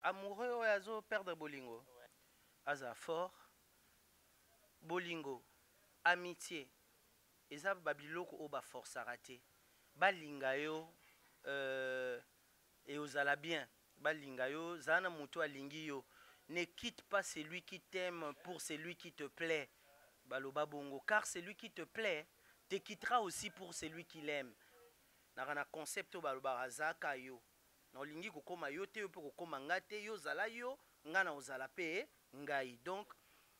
amoureux oyo azo perdre bolingo aza fort bolingo amitié eza babiloko oyo baforçaka te balinga yo et ozala bien balinga yo zala na moto alingi yo ne quitte pas celui qui t'aime pour celui qui te plaît baloba bongo car celui qui te plaît te quittera aussi pour celui qui l'aime na concept oyo balobaka zaka yo na olingi kokoma yo te yo mpe kokoma nga te yo zala yo nga na ozala pe ngai. Donc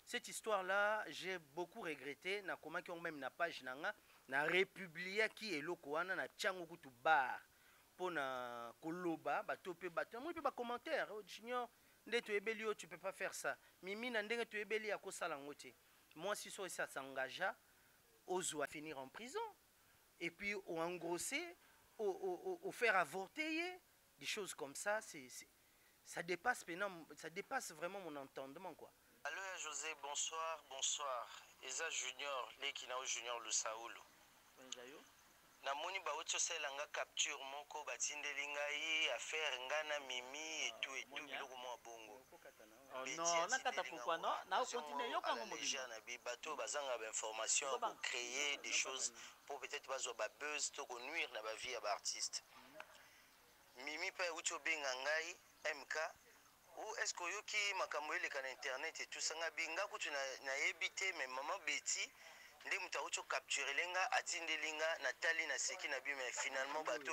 cette histoire là j'ai beaucoup regretté na komaki yango même na page na nga na republiaki eloko wana na tiango kutu bar pona koloba bato pe bato moi pe ba commentaire junior nde to ebeli yo tu peux pas faire ça mimi na ndenge to ebeli ya kosala ngote moi si ça s'engagea ozwa finir en prison et puis au engrosser au faire avorter des choses comme ça ça dépasse vraiment mon entendement quoi. Allô José, bonsoir, bonsoir. Eza Junior, Lekina Junior Lusaulu. Namoni ba ocho selanga capture moko batindeli ngai affaire ngana mimi et tout biloko mo bongo. Non, na kata pourquoi non? Na continuer yo comme mo déjà na bi bato bazanga ba information pour créer des choses pour peut-être bazo ba buzz to ko nuire na ba vie ya ba artiste. Mimi pa ucho benga ngai MK ou est-ce que yoki makambo eleka na internet et tout ça nga binga kutu na ebité mais maman Betty ndi muta ucho capturer lenga atindelinga Nathalie na seki na bi mais finalement bato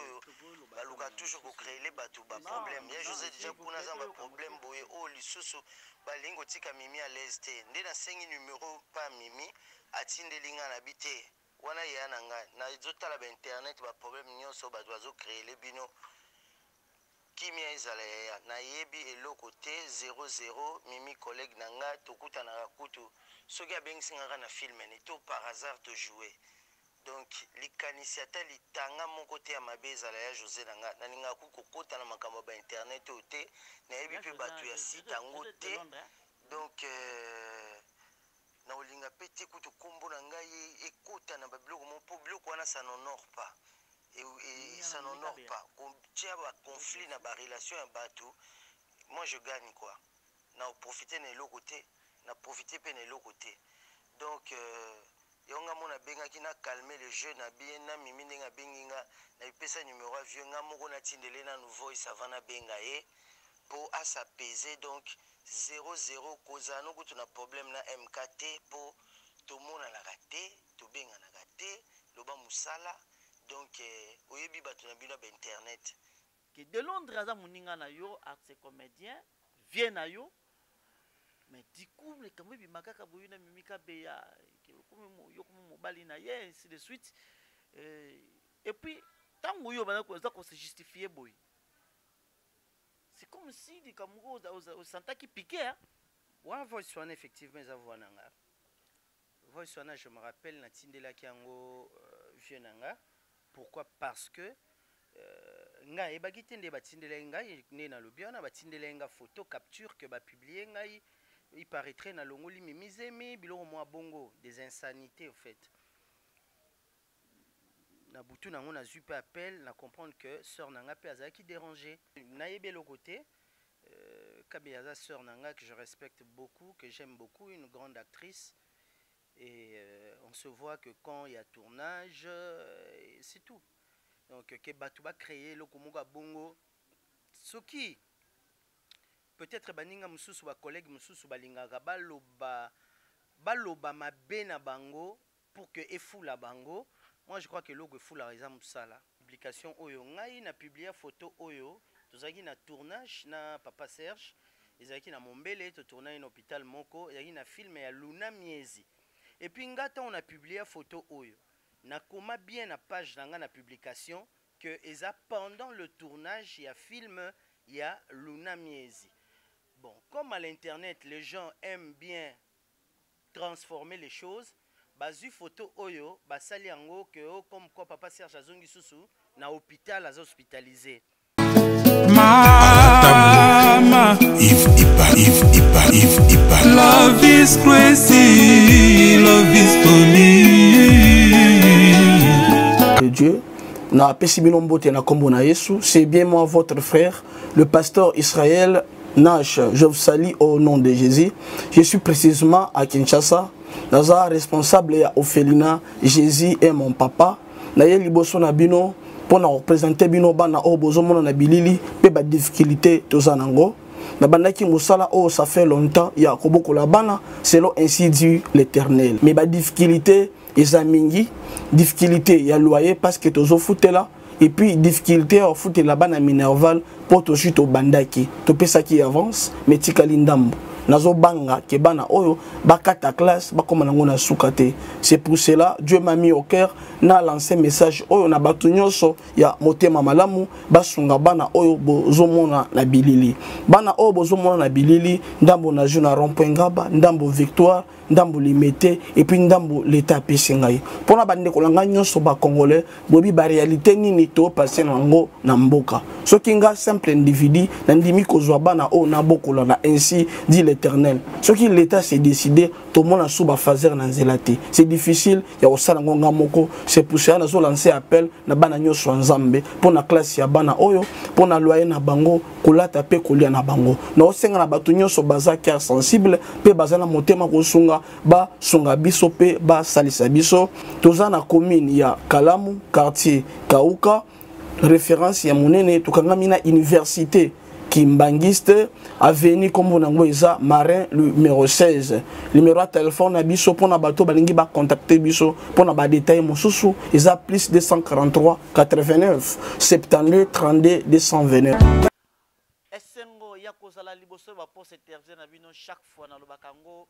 baluka toujours ko créer les bato ba problème ya José déjà kuna za ba problème boye o lisusu balingo tika Mimi à l'aise te ndi na sengi numéro pa Mimi atindelinga na bité wana ya nanga na zotala ba internet ba problème nyonso bato bazo créer les bino Kimia ezalaya na yebi eloko te 00 Mimi collègue nanga tokuta na kutu soki abengisingaka na film ne to par hasard to jouer donc likanisiata litanga moko te ya mabe ezalaya José nanga naninga kokota na makambo ba internet o te na yebi pe bato ya site yango te donc na olinga pete kutu kombo na ngai ekota na babiloko mo po biloko wana ça n'honore pas et ça n'honore pas. Quand il y a un conflit dans la relation à Batou, moi je gagne quoi. Na profiter de l'autre côté, na profiter de l'autre côté. Donc yonga mona benga qui na calmer le jeu na bien na mimi nga benginga na pesa numéro avion nga moko na tindele na nouveau savana benga pour s'apaiser donc 00 kozano kutu na problème na MKT pour tout le monde na raté, tout benga na raté, loba musala. Donc, oyebi bato na bino ba internet. Que de Londres aza muninga na yo art comédien vient na yo. Mais du coup le kamwe bi makaka boyo na mimika beya yo comme mobali na ye ainsi de suite. Et puis tango yo bana ko se justifier boy. C'est comme si di kamgo au santa qui piquait hein. Wa voice wana effectivement za voananga. Voice wana je me rappelle na tindela kiango vieux nanga. Pourquoi? Parce que nga ebagite nde batindela ngai ne na lobiana batindela nga photo capture que ba publier ngai il paraîtrait na longoli mimizemi biloko mwa bongo des insanités au fait na butu nango na zu pe appel na comprendre que sœur nanga pe azaki dérangé na yebe le côté Kabeyaza sœur nanga que je respecte beaucoup, que j'aime beaucoup, une grande actrice. Et on se voit que quand il y a tournage, c'est tout. Donc, que Batouba créé le Komoga Bongo. Ce qui peut-être baninga mususu ba collègue mususu balinga baloba mabena bango pour que efou la bango. Moi je crois que logo efou la raison musala. Publication oyo ngai na publier photo oyo tozaki na tournage na Papa Serge, ezaki na Mombele to tourner un hôpital moko, ezaki na film ya Luna Miezi. Et puis ngata on a publié photo oyo. Na koma bien na page nanga na publication que eza pendant le tournage il y a film il y a Luna Miezi. Bon, comme à l'internet les gens aiment bien transformer les choses, bazu photo oyo basali yango que comme quoi Papa Serge azongi susu na hôpital az hospitalisé. Mama, if love is crazy, love is funny. Dieu, na pesimilombote na kombo na Yesu, c'est bien moi votre frère, le pasteur Israël Nash, je vous salue au nom de Jésus. Je suis précisément à Kinshasa. Naza responsable ya Ophelina. Jésus est mon papa. Naye liboso na bino pour représenter bino bana o bozomona na bilili pe ba difficulté tozanango. Na bandaki musala oh ça fait longtemps ya koboko la bana selon ainsi dit l'Éternel. Mais ba difficulté ezamingi, difficulté ya loyer parce que tozo foutela. Et puis difficulté à foutre là-bas na Minerval pour tout suite au bandaki to pesa qui avance mais tikali ndambo nazo banga ke bana oyo bakata classe bakoma nango na sukate. C'est pour cela Dieu m'a mis au cœur na lancé message oyo na batu nyonso ya motema malamu basunga bana oyo bozomona na bilili bana oyo bozomona na bilili ndambo na juna rond-point Ngaba ndambo Victoire ndambo limité et puis ndambo l'état pesengai pona bande kolanga nyonso ba congolais bobi ba réalité nini to passer nango na mboka soki nga simple individu na ndimi kozwa bana o na bokola na ainsi dit l'Éternel soki l'état s'est décidé to mona suba fazer na nzelati c'est difficile ya osala ngonga moko c'est pour ça nazo lancer appel na bana nyonso nzambe pona classe ya bana oyo pona loyer na bango kolata pe kolia na bango na osenga na batu nyonso baza cœur sensible pe baza na motema kosunga ba sunga biso pe ba salisa biso toza na commune ya Kalamu quartier Kauka référence ya monene tukangami na université Kimbangiste avenue comme nango eza Marin numéro 16 numéro de téléphone na biso pona bato balingi ba contacter biso pona ba détail mosusu eza plus 243 89 72 32 229 esengo ya kozala liboso ba pour s'intervenir na bino chaque fois na lobakango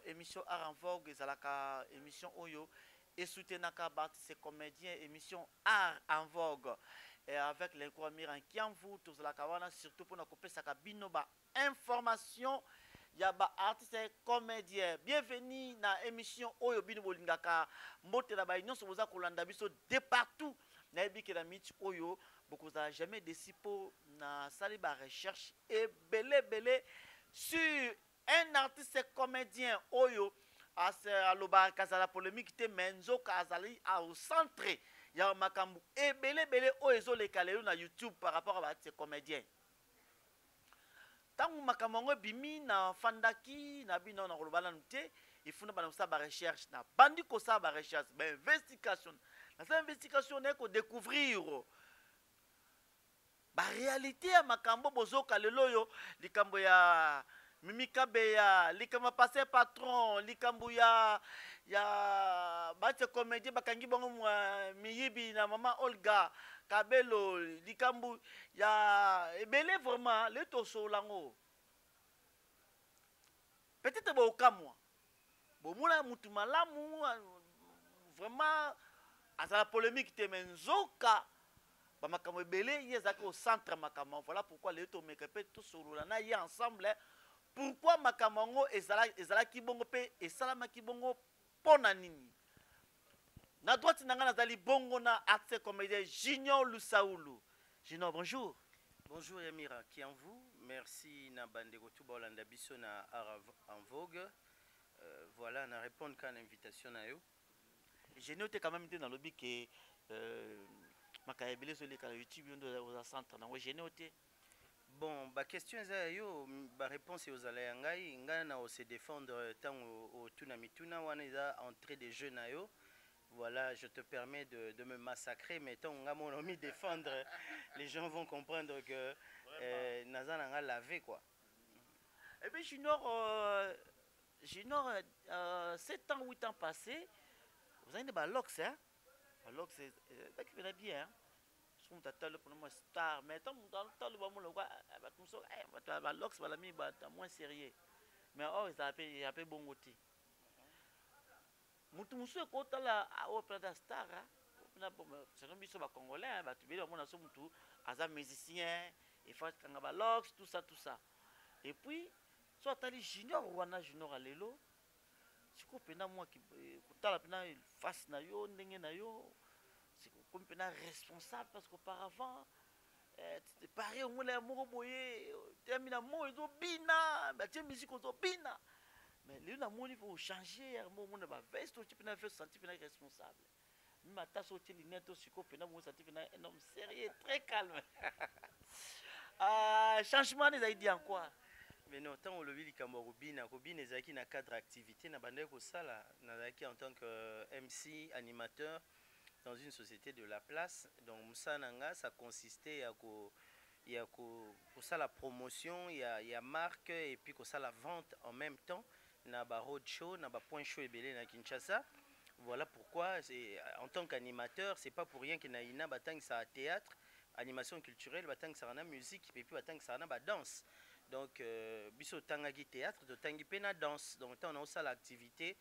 émission Art en Vogue ezalaka émission oyo et soutenaka ces comédiens émission Art en Vogue et avec les Miran Kiamvu tous la kawana surtout pour couper sa cabine ba information ya ba artiste comédien bienvenue na émission oyo bino bolingaka mbote na ba nyonso boza kolanda biso de partout na ebiki na mit oyo beaucoup za jamais décidé pour na sali ba recherche et belé sur un artiste comédien oyo à loba kazala polémique te menzo kazali au centre ya makambu et belé oyo les kalelo na YouTube par rapport à ces comédiens tangu makamongo bimi na fandaki na bino na kolobana nte il faut na ba sa ba recherche na bandi ko sa ba recherche ba investigation na sa investigation ne ko découvrir ba réalité ya makambo bozoka lelo yo likambo ya Mimika Beya, likama passé patron, likambu ya bate comédien bakangi bongo miyibi na maman Olga Kabelo, likambu ya ebele vraiment le toso lango. Peut-être bo kamwa. Bo mula mutu malamu vraiment azala polémique te menzoka ba makambo ebele yezaka au centre makambo. Voilà pourquoi le to mekepe to solo na y ensemble. Pourquoi makamango ezala kibongo pe esalama kibongo pona nini na droite nanga nazali bongo na acteur comédien Junior Lusaulu. Junior, bonjour. Bonjour Yamira Kianvu, merci na bandeko tout bolanda biso na Art en Vogue. Voilà na répondre à l'invitation na yo. Junior te quand même été dans le lobby que makayebele sur les canaux YouTube au centre na Junior te. Bon, la question est yo, la réponse est aux aléangai, ngana o se défendre tant au tunamituna wana eza entrée des jeux na yo. Voilà, je te permets de me massacrer, mais tant nga mon ami défendre, les gens vont comprendre que naza nanga lavé quoi. Eh bien Junior 7 ans 8 ans passés, vous avez des balox hein. Balox c'est bien hein. On t'attend pour moi star mais tant le bon le quoi bah lox bah l'ami bah moins sérieux mais oh il a fait bon côté mutu musu ko tala au plata star na bon c'est non biso ba congolais bah tu veux on a so mutu aza musicien il faut kanga ba lox tout ça et puis soit tali junior wana junior alelo siko pena moi qui kutala pena face na yo ndenge na yo c'est comme un responsable parce qu'auparavant tu parais au moins moko boye termina mo ezo bina ba tie musique ozo bina mais lui na moni faut changer mo na ba veste tu pena faire sentir pena responsable mata so ti linette siko pena mo sentir pena un homme sérieux très calme changement des idées en quoi? Mais non, tant on le vit comme Robin ezaki na cadre activité na bande ko sala nazaki en tant que MC animateur dans une société de la place. Donc musananga ça consistait à ça la promotion, il y a marque et puis ça la vente en même temps na ba road show, na ba point show ebele na Kinshasa. Voilà pourquoi en tant qu'animateur, c'est pas pour rien que na ina batang ça théâtre, animation culturelle, batang ça na musique et puis batang ça na ba danse. Donc biso tangaki théâtre, to tangi pe na danse. Donc on a ça l'activité,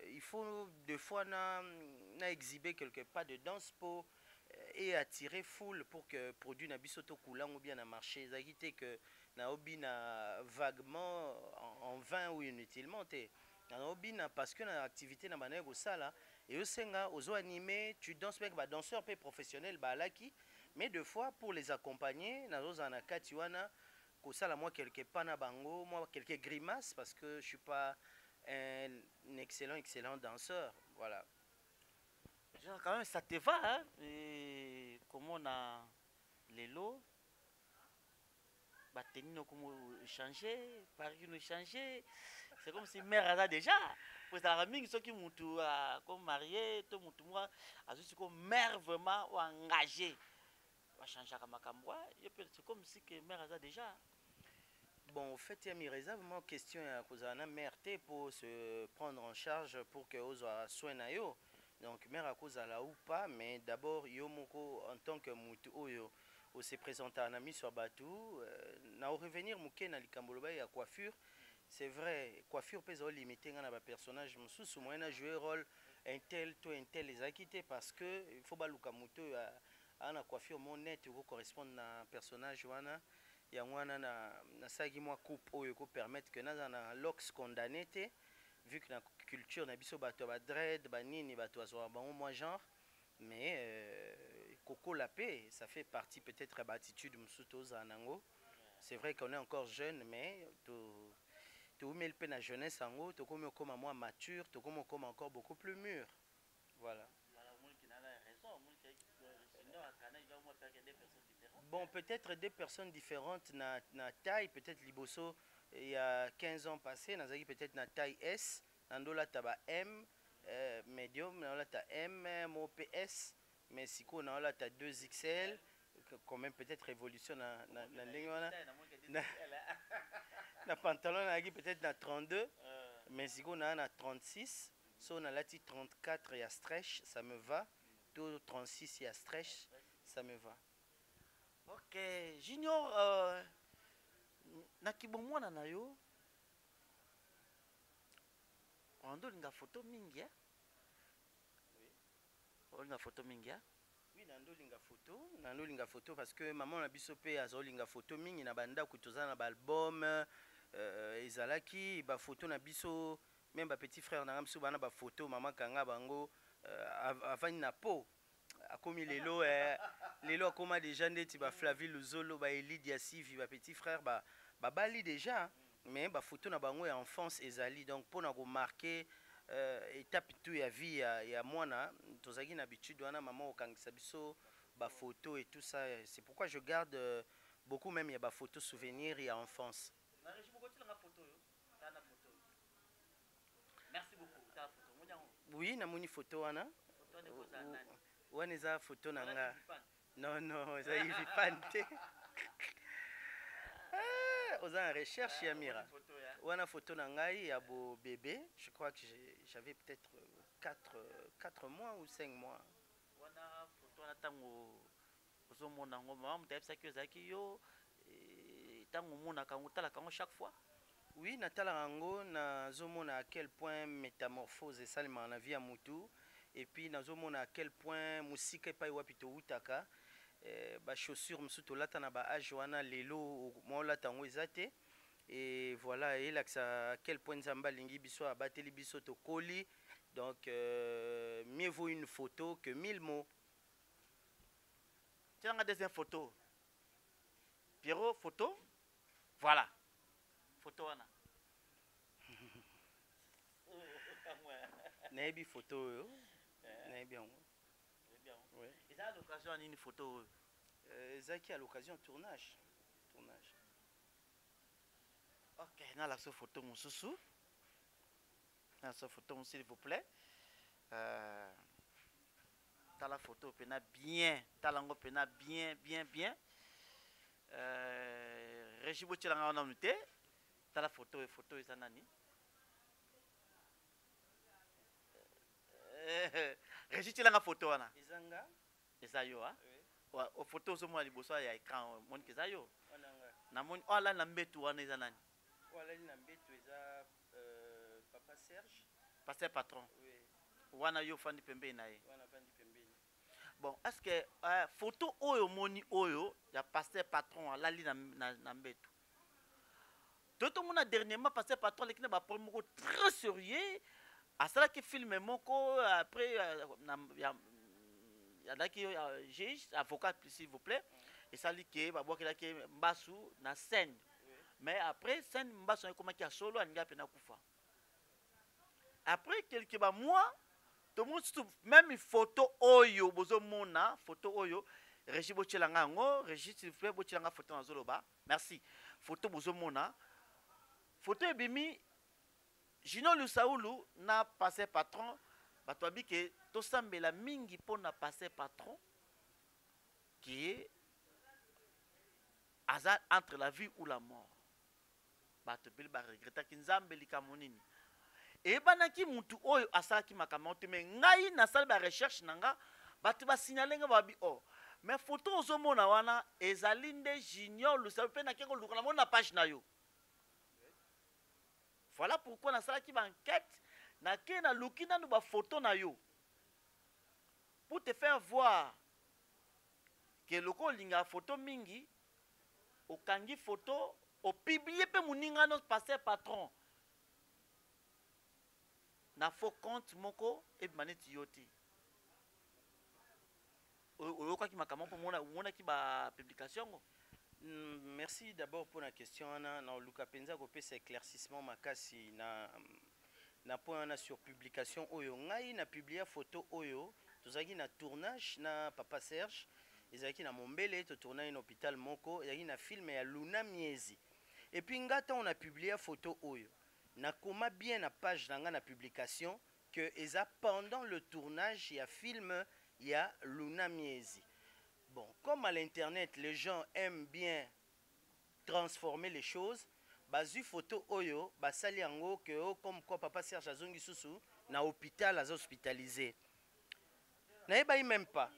il faut deux fois na exhiber quelque part de danse pour et attirer foule pour que produit na biso to coulant ou bien na marché zakité que na obi na vaguement en vain ou inutilement té na obi na parce que na activité na bana ko sala et osenga ozo animer tu danses avec ba danseur pe professionnel ba laki mais deux fois pour les accompagner na oza na kati wana ko sala moi quelque pas na bango moi quelques grimaces parce que je suis pas un excellent danseur, voilà. Genre, quand même, ça te va, hein? Et comment on a les lots, bah, tenir comment changer, Paris nous changer. C'est comme si mère a déjà. Parce que la famille, ceux qui m'ont comme marié, tout le monde, moi, juste comme mère vraiment engagée. Va changer comme c'est comme si que mère a déjà. Bon, en fait, il y a mis réserve, moi, question à cause de la mère pour se prendre en charge pour que aux soins na yo. Donc, mère à cause de la ou pas, mais d'abord, yo moko en tant que mutu oyo, on s'est présenté à un ami sur Batou, na revenir mouké na likamboloba ya coiffure. C'est vrai, coiffure peut être limitée à un personnage, sous moyen à jouer rôle un tel les a quittés parce que il faut pas lukamuto à la coiffure mon net qui correspond à un personnage wana. Ya wana na sagi moi coupe oyo ko permettre que na lox condamné té vu que la culture na biso bato ba dread ba nini bato azo ba moi genre mais coco la paix ça fait partie peut-être de l'attitude musuto za nango. C'est vrai qu'on est encore jeune mais to mel pe na jeunesse ango to comme moi mature to comme encore beaucoup plus mûr. Voilà. Bon, peut-être des personnes différentes na taille, peut-être Liboso, il y a 15 ans passé, Nazaki peut-être na taille S, Nandola taba M, medium, Nandola ta M, PS, mais si on a ta 2XL, quand même peut-être évolution na pantalon Nazaki peut-être na 32, mais si on a na 36, si on a la 34 il y a stretch, ça me va, tout 36 il y a stretch, ça me va. Ok, Junior, nakibomwana na yo, on a photo mingi, hein? Oui. On a photo mingi, hein? Oui, nando linga photo parce que maman na biso pe azo linga photo mingi na banda kutoza na album ezalaki ba photo na biso même ba petit frère na biso bana ba photo maman kanga bango avant na po akomi lelo lelo akoma déjà ndeti ba Flavie Luzolo ba Elidia Sivi ba petit frère ba bali déjà mais ba photo na bango ya enfance ezali donc pour na ko marquer étape tout ya vie ya mwana tozaki na habitude wana maman okangisa biso ba photo et tout ça, c'est pourquoi je garde beaucoup même ya ba photo souvenir ya enfance. Merci beaucoup. Oui, na moni photo wana. Wana eza photo na nga. Non, eza hivi pante. Oza en recherche ya mira. Wana photo na ngai ya bo bébé, je crois que j'avais peut-être 4 mois ou 5 mois. Wana photo na tango ozomona ngo mama mutayebisa ki ozalaki yo tango omona kango tala kango chaque fois. Oui, natala rango nazomona à quel point métamorphose esalema na vie ya mutu et puis nazomona à quel point musika epai wapi toutaka ba chaussures musu tolata na ba age wana lelo molata yango eza te et voilà elakisa à quel point nzambe alingi biso abateli biso tokoli donc mieux vaut une photo que 1000 mots. Tiens la deuxième photo. Pierrot photo. Voilà. Photo wana. Naebi photo yo. Naebi yango. Oui. Et ça à l'occasion d'une photo. Zaki à l'occasion de tournage. tournage. Ok, na la so photo mosusu. Na so photo s'il vous plaît. T'as la photo pena bien, t'as l'ango pena bien. Régie botilanga on a noté. T'as la photo et nani. Régie tilanga photo wana. Ezanga. Ezayo ha. Oui. Wa photo zo mo liboso ya écran mon kezayo. Wananga. Na mon ala na mbetu wana eza nani. Wala na mbetu eza Papa Serge. Pasteur patron. Oui. Wana yo fandi pembe na ye. Wana fandi pembeni. Bon, est-ce que photo oyo moni oyo ya pasteur patron alali na mbetu. Toto mona dernièrement pasteur patron lekina ba problème moko très sérieux. Asala ki film moko après ya daki juge avocat s'il vous plaît. Et ça li ke ba boka ki mbasu na scène. Mais après scène mbasu comment ki a solo anga pe na kufa. Après quelques mois tout le monde même photo oyo bozo mona photo oyo Régie bocelanga ngo Régie s'il vous plaît bocelanga photo na zoloba merci photo bozo mona photo ebimi Junior Lusaulu na passé patron bato abi ke to sambela mingi pona passé patron qui est hasard entre la vie ou la mort bato bil ba regretta ki nzambe likamonini et banaki mutu oyo asalaki makambo te me ngai nasali ba recherche nanga bato ba signaler nga babi oh mais photo ozomona wana ezali nde Junior Lusaulu pe na keko luka na mona page na yo. Voilà pourquoi nasalaki ba enquête na ke na luki nanu ba photo na yo pour te faire voir que loko linga photo mingi okangi photo o publier pe muninga no passer patron na faux compte moko et maneti yoti oyoka ki makambo po mona ki ba publication ngo. Merci d'abord pour la question na luka penza ko pesa éclaircissement makasi na point na sur publication oyo ngai na publier photo oyo tozaki na tournage na Papa Serge ezaki na Mombele to tourner na hôpital moko ezaki na film ya Luna Miezi et puis ngata on a publié photo oyo na koma bien na page nanga na publication que eza pendant le tournage ya film ya Luna Miezi. Bon, comme à l'internet les gens aiment bien transformer les choses, bazu photo oyo basali yango que comme quoi Papa Serge azongi susu na hôpital hospitalisé. Na yeba même pas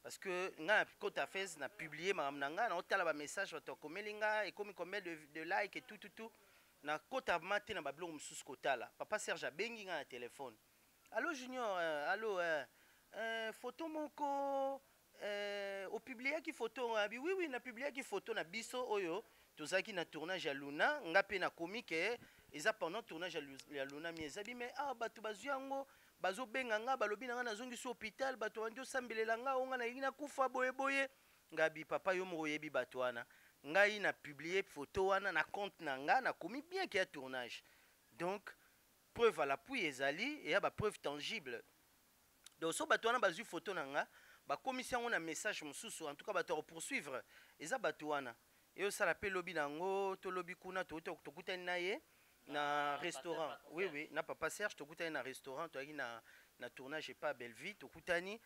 parce que nga côté affaires na publié madame nanga na otala ba message bato komelinga et comme combien de like et tout na kota maté na bablog mususu kotala Papa Serge abengi nga na téléphone. Allô Junior, allô photo moko au publié qui photo oui na publié qui photo na biso oyo tozaki na tournage ya Luna nga pe na comique eza pendant tournage ya Luna Miezi mais bato bazwi yango bazo benga nga balobi nga nazongi su hôpital bato bandi osambelela nga onga na yina kufa boye ngabi papa yo moko yebi bato wana ngai na publié photo wana na compte na nga na komi bien qu'il y a tournage donc preuve à l'appui ezali et ya ba preuve tangible donc so bato wana bazwi photo na nga ba commission on a message mususu en tout cas bato poursuivre eza bato wana et osala pe lobi nango to lobi kuna to kutani na ye na restaurant oui na Papa Serge to kutani na restaurant to na tournage pas Belleville to kutani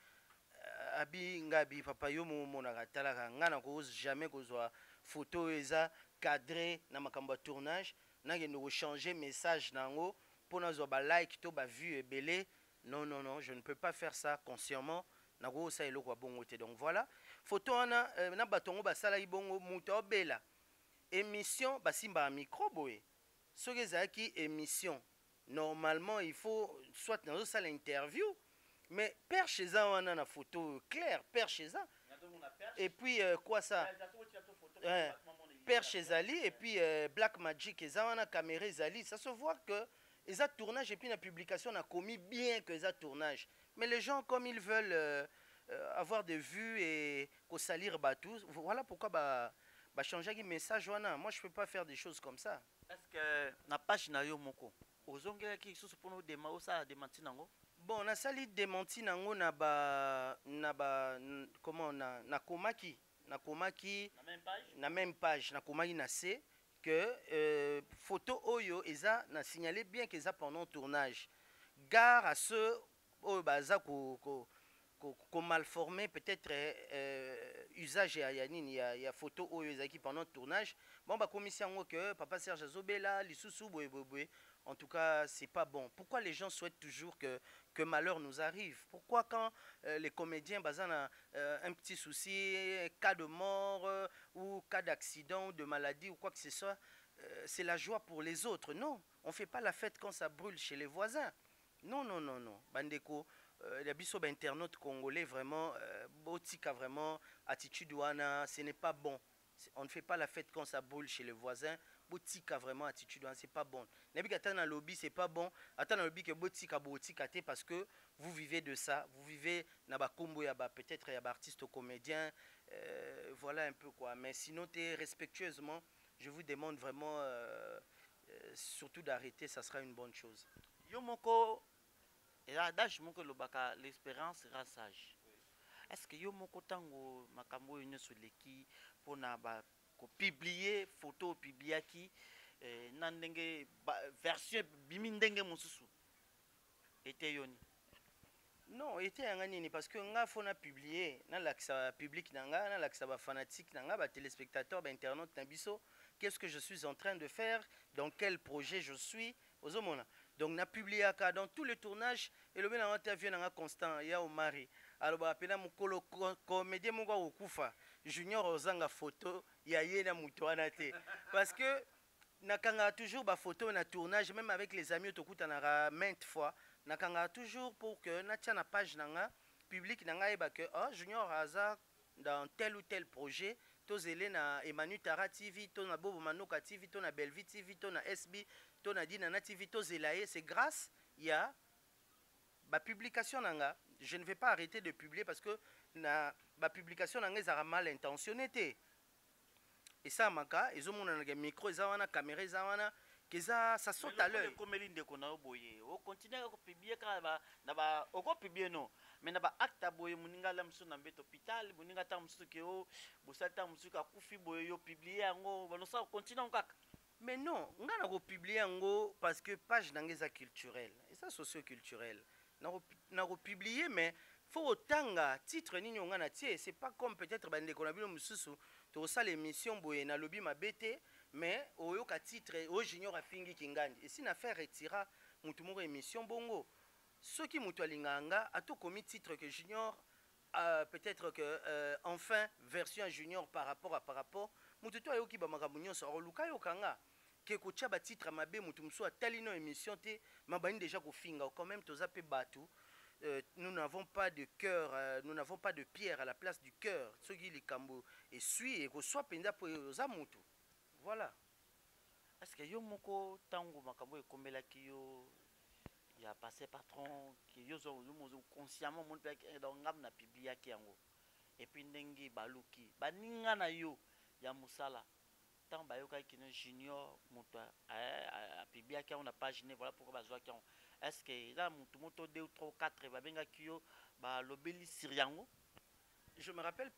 abi ngabi papa yo mona katala nga na ko jamais kozwa photo eza cadré na makambo tournage na ngendo changer message nango pour na zo ba like to ba vue ebele non je ne peux pas faire ça consciemment. Donc voilà, photo na batongo basala ibongo muto obela émission basimba micro boy. Ce qui émission normalement il faut soit dans ça l'interview mais père chez ça on a une photo claire père chez ça et puis quoi ça père chez Ali et puis Black Magic et ça on a caméra Zali ça se voit que les tournage et puis la publication a commis bien que les tournage. Mais les gens, comme ils veulent avoir des vues et salir tous, voilà pourquoi changer le message. Moi, je ne peux pas faire des choses comme ça. Est-ce que na page na yo moko ozongela ki susu pour nous ça démenti nango? Bon, na sali démenti nango na comment na komaki nakomaki na même page na même page nakomaki na se que photo oyo eza na signalé bien que eza pendant tournage gare à ceux oyo baza ko malformé peut-être usage ya nini ya photo oyo ezaki pendant tournage bon bakomisi yango que papa Serge azobela lisusu boye. En tout cas, c'est pas bon. Pourquoi les gens souhaitent toujours que malheur nous arrive? Pourquoi quand les comédiens basent un petit souci, cas de mort ou cas d'accident ou de maladie ou quoi que ce soit, c'est la joie pour les autres? Non, on ne fait pas la fête quand ça brûle chez les voisins. Non. Bandeko, les biso internautes congolais, vraiment, botika vraiment, attitude wana, ce n'est pas bon. On ne fait pas la fête quand ça brûle chez les voisins. Botika vraiment attitude, c'est pas bon. N'habite attendre dans le lobby, c'est pas bon. Attendre dans le lobby que botika parce que vous vivez de ça. Vous vivez na ba kombo ya ba peut-être ya ba artiste comédien. Voilà un peu quoi. Mais sinon, respectueusement, je vous demande vraiment surtout d'arrêter, ça sera une bonne chose. Yo moko et adage moko lobaka l'espérance sera sage. Est-ce que yo moko tango makambo yo nyoso leki pona ba ko publier photo publiaki na ndenge version bimi ndenge mosusu était yoni? Non, était yanga nini parce que nga fona publier na laksa public nanga na laksa ba fanatique nanga ba téléspectateurs ba internautes na biso qu'est-ce que je suis en train de faire, dans quel projet je suis ozomona. Donc na publié aka dans tous les tournages et le mena interview nanga constant ya Omari alors ba pena mukolo comédien moko okufa Junior ozanga photo ya yena muto wana te parce que nakanga toujours ba photo na tournage même avec les amis tokuta na maintes fois nakanga toujours pour que na tia na page nanga public nanga eba que oh Junior aza dans tel ou tel projet to zele na Emmanuel Tara TV to na Bobo Manoka TV to na Belvi TV to na SB to na Dinana TV to zelaye. C'est grâce ya ba publication nanga. Je ne vais pas arrêter de publier parce que na ba publication nanga ezara mal intentionné te. Et ça maka ezomona na micro ezawana caméra ezawana keza ça saute à l'œil. Comme l'inde qu'on a boyé on continue à publier quand na ba oko publier non mais na ba acte boyé muninga la msu na mbeto hôpital muninga ta msu ke o bosata msu ka kufi boyé yo publier ngo bano ça continue encore. Mais non, on a republié en parce que page d'angeza culturelle et ça socio-culturel. On a republié mais faut autant titre ni on a tié, c'est pas comme peut-être bande konabilo mususu to ça l'émission boye na lobby ma bête mais oyo ka titre o junior a fingi kingandi. Et si na faire retira mutu mo émission bongo. Ce qui mutu alinganga a tout commis titre que junior peut-être que enfin version junior par rapport mutu to ayo ki ba makambo so luka yo kanga ke ko tia ba titre mabe mutu muso atali no émission te mabani déjà ko finga quand même toza pe batu. Nous n'avons pas de cœur, nous n'avons pas de pierre à la place du cœur. Ce qui les cambo et suit et que soit penda pour aux amutu. Voilà. Est-ce que yo moko tango makambo e kombela ki yo ya passé patron ki yo zo consciemment mon pe dans ngam na publier ki yango et puis ndenge baluki baninga na yo ya musala tant bayoka ki no junior moto a publier ki on a page ne voilà pourquoi bazwa ki est-ce que là moto 2 ou 3 ou 4 va benga ki yo ba lobeli siriango? Je me rappelle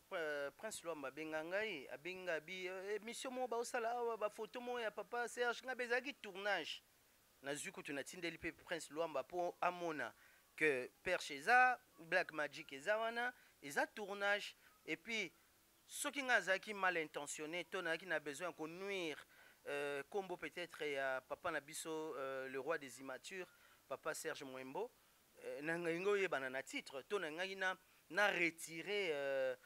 Prince Lomba bengangai abenga bi émission mo ba osala ba photo mo ya papa Serge nga bezaki tournage na zuko tunatindeli pe Prince Lomba pour amona que Père Cheza Black Magic ezawana eza tournage et puis ceux qui ngazaki mal intentionné tona qui n'a besoin qu'on nuire combo peut-être ya papa Nabiso le roi des immatures papa Serge Mwembo nango yebana na titre tona ngaki na retiré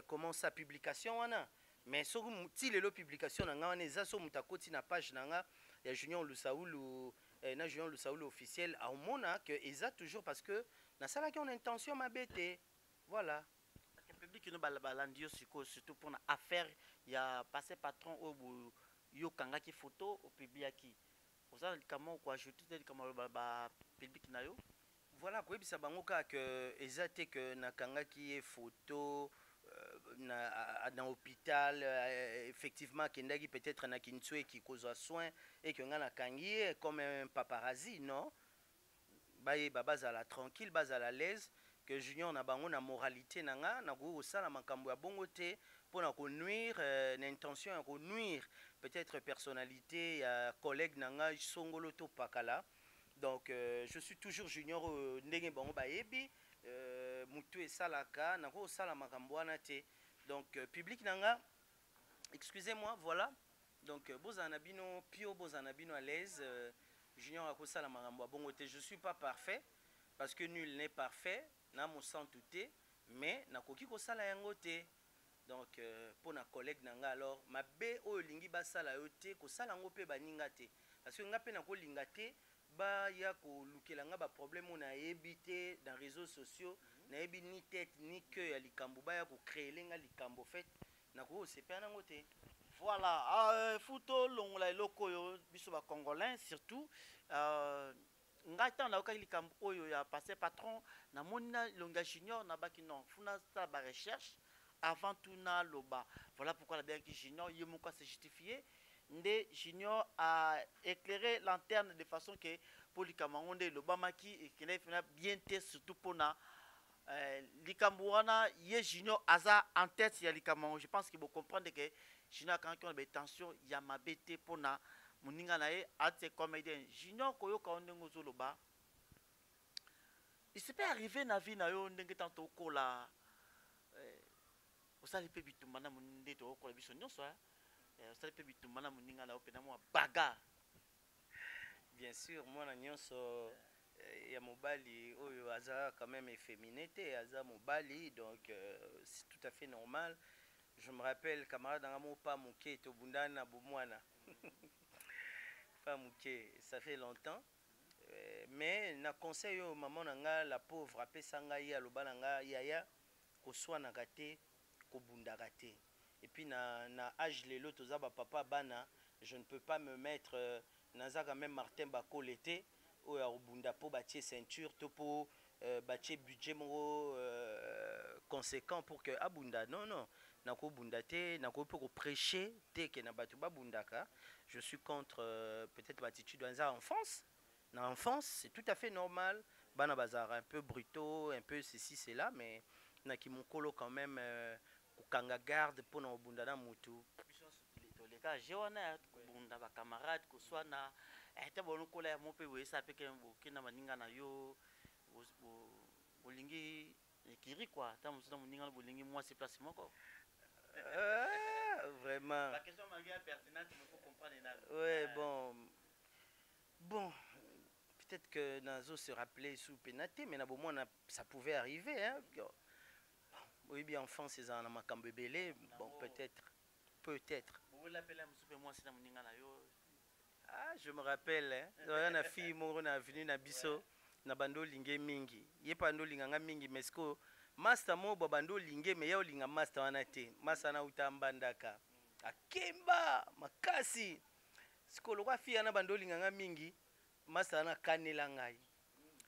comment sa publication wana mais so ti lelo publication na nga wana eza so mutakoti na page nanga ya Junior Lusaulu na Junior Lusaulu officiel a mona que eza toujours parce que na sala ki on intention mabete voilà le public no balandi yo surtout pour na affaire ya passé patron au yo kanga ki photo au publiaki oza comment quoi ajouter comment ba public na yo. Voilà quoi bisa bango ka que ezate que nakanga qui est photo dans l'hôpital effectivement kendaki peut-être na kintsue qui cause soin et que ngana kangi comme un paparazzi non baye babazala tranquille bazala l'aise que junior na bango na moralité nanga na go sala makambo ya bongo te pour nuire l'intention à nuire peut-être personnalité collègue nanga songolo to pakala. Donc je suis toujours junior ndenge bango bayebi mutu esalaka nako sala makambo wana te. Donc public nanga excusez-moi, voilà. Donc bozana bino pio bozana bino à l'aise junior ako sala makambo bongo te. Je suis pas parfait parce que nul n'est parfait na mo sans touté mais nakoki ko sala yango te. Donc pour na collègue nanga alors mabe oyo lingi basala yo te ko sala ngo pe baninga te parce que nga pe na ko linga te ba ya ko lukela nga ba problème na ebité dans réseaux sociaux na ebi ni tête ni cœur ya likambo ba ya ko créer nga likambo fait na ko sepa nango te. Voilà, Futo longola eloko yo biso ba congolais surtout ngai tant na okaki likambo oyo ya passé patron na mona longa junior na baki non funa sa ba recherche avant tout na loba. Voilà pourquoi la bien que junior yemoko se justifier ndé junior a éclairé lanterne de façon que pour likamangonde loba maki et qu'il est bien té surtout pour na likambuana ye junior aza en tête ya likamango. Je pense qu'il faut comprendre que junior quand on a des tensions ya mabete pour na muninga na ye ate comédien junior koyoka ondengo zoloba. Il s'est pas arrivé na vie na yo ndenge tanto kola osali pe bitumana munde to kola biso nyonso osali pe bitumana muninga na opena mo baga. Bien sûr moi na nyonso ya mobali oyo aza quand même efféminé aza mobali donc c'est tout à fait normal. Je me rappelle camarade ngamo pa muke to bundana bomwana pas muke ça fait longtemps mais na conseil au maman nanga la pauvre apesa ngai aloba nanga yaya koswana kate kobundaka te. Et puis na âge lelo toza ba papa bana je ne peux pas me mettre naza quand même Martin Bakol était oyo abunda po batie ceinture to po batie budget moko conséquent pour que abunda non nako bunda te nako po prêcher te ke na batu babundaka. Je suis contre peut-être l'attitude dans enfance. Dans l'enfance c'est tout à fait normal bana bazar un peu brutaux un peu ceci cela mais na ki mokolo quand même kanga garde pour na bunda na mutu les gars j'ai on a bunda ba camarade ko soit na te bono kola mo pe we sa pe ke na maninga na yo bolingi ekiri quoi ta mo moninga bolingi moi c'est place moko vraiment la question malgré pertinente il faut comprendre ouais bon peut-être que nazo se rappeler sous pénaté mais na bon moi ça pouvait arriver hein. Oui bien enfant c'est en makambo belé bon peut-être ah je me rappelle hein na fille moko na venu na biso na bando linge mingi ye pando linganga mingi mesko master mo bando linge me ya linga master wana te master na utambandaka akemba makasi sikolo kwa fille na bando linganga mingi master na kanela ngai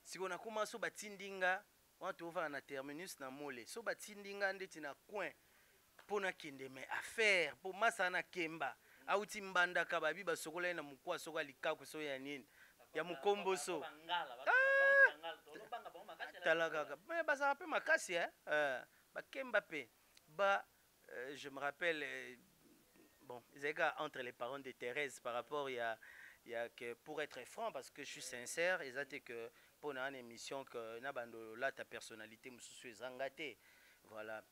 siko na kuma so batindinga watu ova na terminus na mole so batindinga ndeti na coin pona kende me affaire pour masa na kemba auti mbandaka babi basokola na mukwa soka likaku so ya nini ya mukomboso talaka mais basa pe makasi ba kemba pe ba je me rappelle bon les gars entre les parents de Thérèse par rapport il y a que pour être franc parce que je suis sincère exact que pour une émission que na bando là ta personnalité mususu zangate voilà.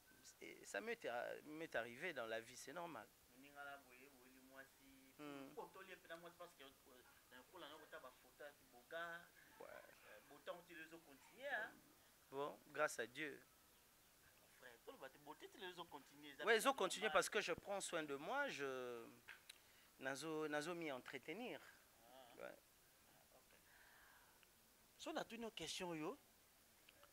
Et ça m'est arrivé dans la vie, c'est normal. Bon, grâce à Dieu. Oui, ils ont continué parce que je prends soin de moi, je n'ai mis à entretenir. Si on a une question,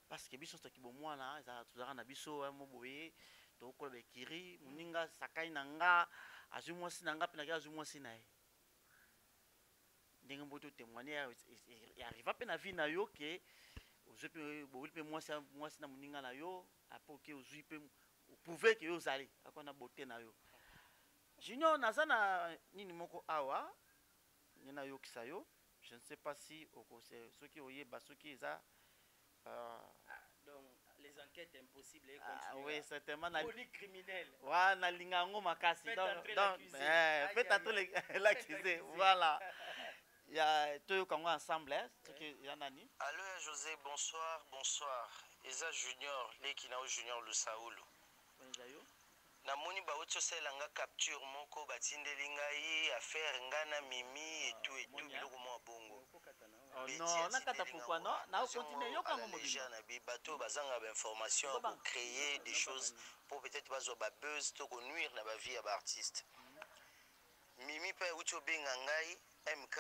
parce que biso toki bomwana za tuzaka na biso mo boye to ko be kiri muninga sakai nanga azumwa sinanga pe na azumwa sinae ndenge mboto témoigner ya arriva pe na vie na yo ke ozepe bo pe moi sina muninga na yo apo ke ozui pe pouvez que yo zali akona beauté na yo junior nazana nini moko awa nyena yo kisayo je ne sais pas si oko ceux qui oyeba ceux qui za donc les enquêtes enquête impossible et oui, certainement. Police criminelle. Voilà, na lingango makasi. Faites entrer Donc, faites entrer l'accusé. Voilà. Il y a tout ensemble, hein. Il y en a ni. Allô, José, bonsoir, bonsoir. Eza Junior, Lekina Junior Lusaulu. Namoni bauti osalanga capture moko batindeli ngai affaire ngana mimi et tout biloko mwa bongo. Non, nakata pourquoi non? Na continuer yo kango mo déjà na bi bato bazanga ba information pour créer des choses pour peut-être bazo ba buzz to ko nuire na ba vie ya ba artiste. Mimi pa uti obenga ngai MK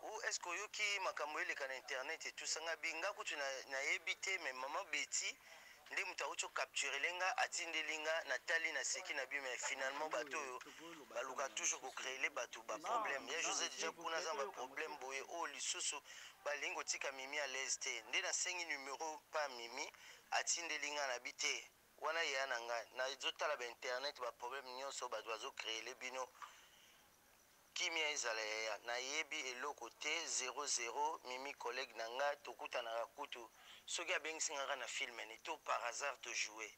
ou est-ce que yoki makambo eleka na internet et tout ça ngabinga kutu na yebite mais maman Betty ndi muta uti capturer lenga atindelinga Nathalie na seki na bi mais finalement bato baluka toujours ko créer les bato ba problème ya José déjà kuna za ba problème boye o lisusu balingo tika Mimi à l'aise te ndi na sengi numéro pa Mimi atindelinga na bité wana ya nanga na zotala ba internet ba problème nyonso bato bazo créer les bino kimia ezala ya na yebi eloko te 00 Mimi collègue nanga tokuta na kutu soki abengisingaka na film ne to par hasard to jouer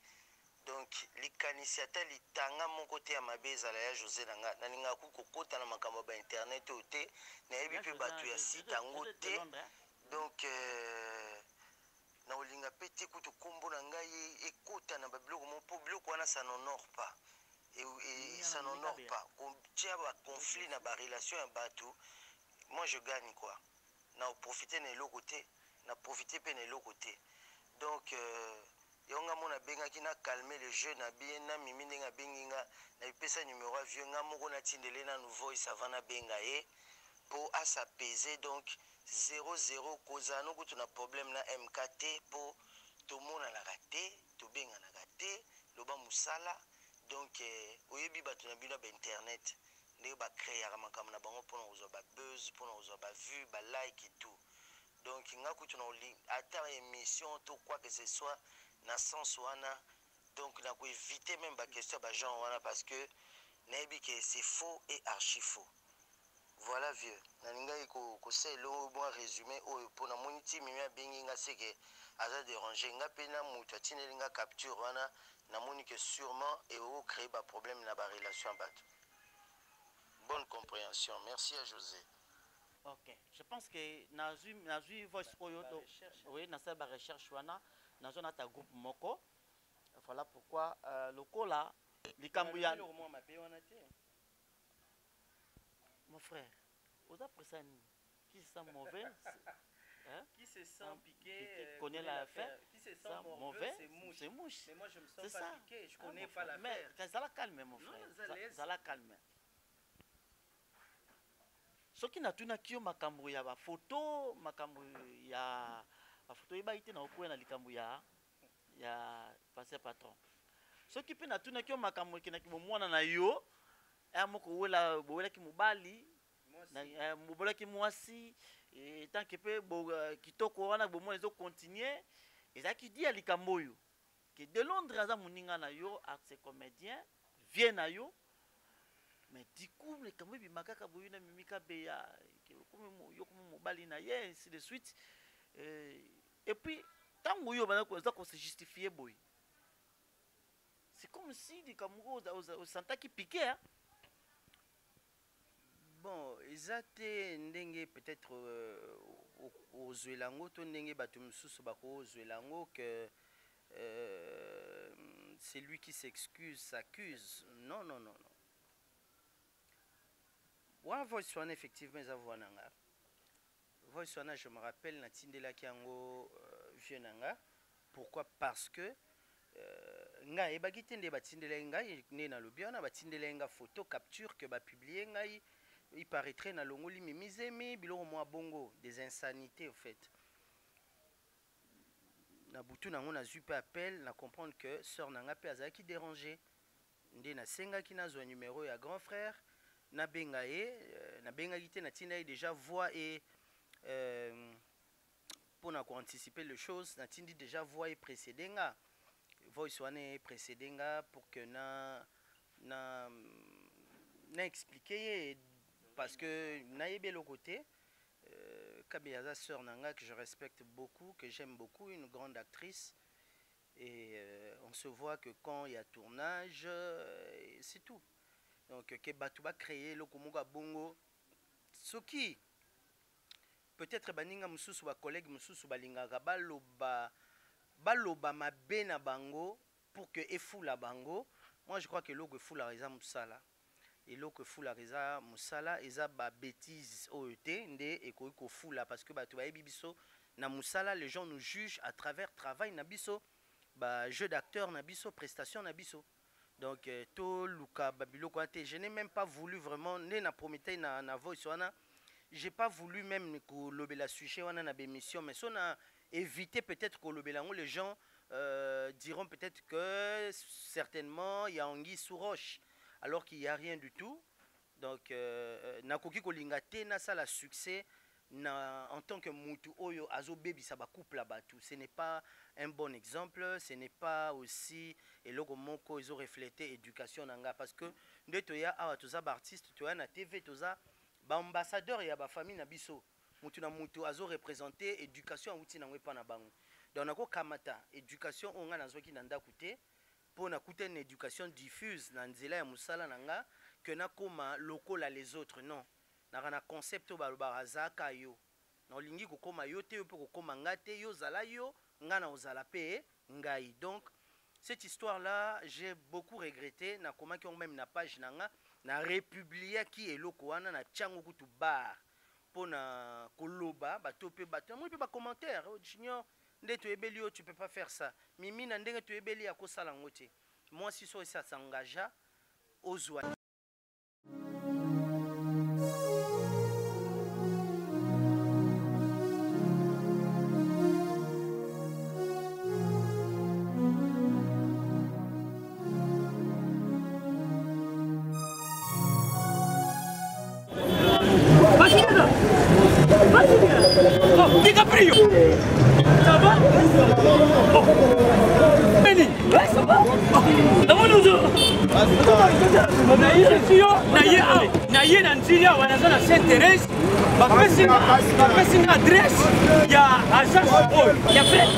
donc likanisi ata litanga moko te ya mabe ezala ya José nanga naninga kokota na makambo ba internet o te na yebi pe bato ya site yango te donc na olinga pe te kutu kombo na ngai ekota na babiloko moko biloko wana ça n'honore pas et ça n'honore pas. Tiens, un conflit dans la relation à Batou, moi je gagne quoi. Na profiter de l'autre côté, na profiter de l'autre côté. Donc, yonga mona benga qui na calmé le jeu na bien na mimi na benginga na ipesa numéro avion nga moko na tindele na nouveau savana benga e pour s'apaiser donc 00 cause no kutu na problème na MKT pour tout le monde na raté, tout benga na raté, loba musala. Donc, oyebi bato na bino ba internet ndenge ba créer makambo na bango pona kozwa ba buzz pona kozwa ba vue ba like et tout. Donc nga kutu na ata émission to quoi que ce soit na sens wana donc na ko éviter même ba question ba genre wana parce que nayebi que c'est faux et archi faux. Voilà vieux. Na ninga ko c'est le bon résumé o pona moniti mimi bengi nga c'est que aza déranger nga pe na mutu atinelinga capture wana namoni que sûrement et au créer un problème dans la relation à battre. Bonne compréhension. Merci à José. Ok. Je pense que Nazu voice oyoto. Oui, na sa recherche wana, nazo na ta groupe moko. Voilà pourquoi le cola likambuya. Mon frère, vous avez ça qui se sent mauvais? Hein? Qui se sent piqué, qui connaît l'affaire, qui se sent mauvais, c'est mouche. Mais moi je me sens pas piqué, je connais pas l'affaire. Mais ça la calme mon frère. Ça la calme. Ce qui n'a tout na kio makambo ya ba photo, makambo ya ba photo iba ite na okuwe na likambo ya passé patron. Ce qui peut na tout na kio makambo ki na ki mwana na yo, moko wela ki mobali, na mobola ki mwasi. Et tant que peut kitoko wana bomo ezo continuer ezaki dit à likamboyo que de Londres aza muninga na yo acte comédien vient na yo mais du coup le kamwe bi makaka boyuna mimika beya comme yo comme mobali na ye ainsi de suite et puis tango yo bana ko se justifier boy c'est comme si di kamgo au santa qui piquait hein? Bon, ezate ndenge peut-être aux Zuelango, to ndenge batum sous bako Zuelango que c'est lui qui s'excuse, s'accuse. Non, non, non, non. Wa voice one effectivement za voananga. Voice one je me rappelle na tindela kiango vieux nanga. Pourquoi? Parce que nga ebagite nde batindela ngai ne na lobiana batindela nga photo capture que ba publier ngai. Il paraîtrait na longoli mimizemi biloko mwa bongo des insanités au fait. Na butu nango na zupe appel na comprendre que sœur nanga pe azaki dérangé. Nde na senga ki na zo numéro ya grand frère na bengaye na bengaki te na tina déjà voix et pour na ko anticiper les choses na tindi déjà voix et précédenga voice one précédenga pour que na expliquer parce que naïbe le côté Kabiaza sœur nanga que je respecte beaucoup, que j'aime beaucoup, une grande actrice Et on se voit que quand il y a tournage, c'est tout. Donc, que Batouba créer le Komoga Bongo, ce qui peut-être baninga mususu ba collègue mususu balinga baloba mabe na bango pour que efula bango. Moi je crois que l'eau que fula reza musala et l'eau que fula reza musala eza ba bêtise oete nde ekoki ko fula parce que batu ba biso na musala les gens nous jugent à travers travail na biso ba jeu d'acteur na biso prestation na biso. Donc to luka babilo kwate je n'ai même pas voulu vraiment né na prométhée na voice wana. J'ai pas voulu même que la sujet on a une émission mais si on a évité peut-être que les gens diront peut-être que certainement il y a anguille sous roche alors qu'il n'y a rien du tout. Donc nakoki kolingate na ça la succès na en tant que mutu oyo azo baby ça ba couple là-bas tout. Ce n'est pas un bon exemple, ce n'est pas aussi et logo moko ils ont reflété éducation nanga parce que ndeto ya awa toza ba artiste toya na TV toza ba ambassadeur ya ba famille na biso mutu na mutu azo représenter éducation outi na ngwe pa na bango donc nako kamata éducation onga na zoki na ndaku te po na kuta une éducation diffuse na nzela ya musala nanga que na koma lokola les autres non na concept ba barazaka yo na olingi ko koma yo te yo pe ko koma ngate yo zala yo ngana ozala pe ngai. Donc cette histoire là j'ai beaucoup regretté na koma ki on même na page nanga na republier qui est loko wana na tiango kutu bar pona koloba bato pe bato moi pe ba commentaire junior ndeto ebelio tu peux pas faire ça mimi na ndenge to ebeli ya kosala ngote moi si so ça s'engagea ozwa DiCaprio, ça va? Benny, ouais, ça va? Naye na Nigeria wanaza na Sainte-Thérèse bapesi na adresse ya agence oil ya fait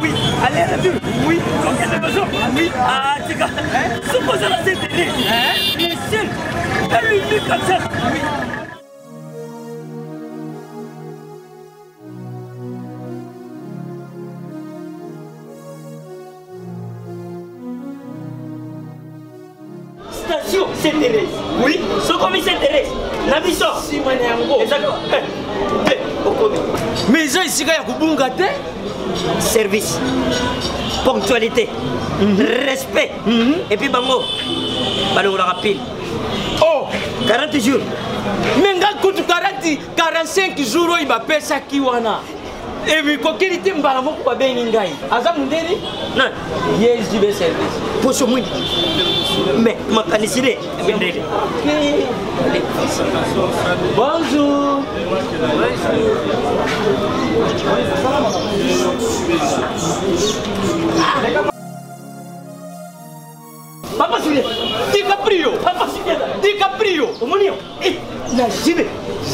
oui allez la vue oui donc elle a besoin oui ah tika suppose la Sainte-Thérèse bien sûr elle lui dit comme ça oui. Sainte-Thérèse. Oui. Ce commis Sainte-Thérèse. Nabiso. Si manyango. Exactement. Mais ils ont ici qu'il y a Kubunga te. Service. Ponctualité. Respect. Et puis bango. Bango la rapide. Oh. 40 jours. Mais nga kutu 45 jours il va payer ça qui wana. Et puis kokeli te mbala moko ba bengi ngai. Aza mundeni? Non. Yes, du service. Pour ce monde. Mais ma canicide. Bonjour. Papa Julien. DiCaprio. Papa Julien. DiCaprio. Omonio. Eh, na jibe.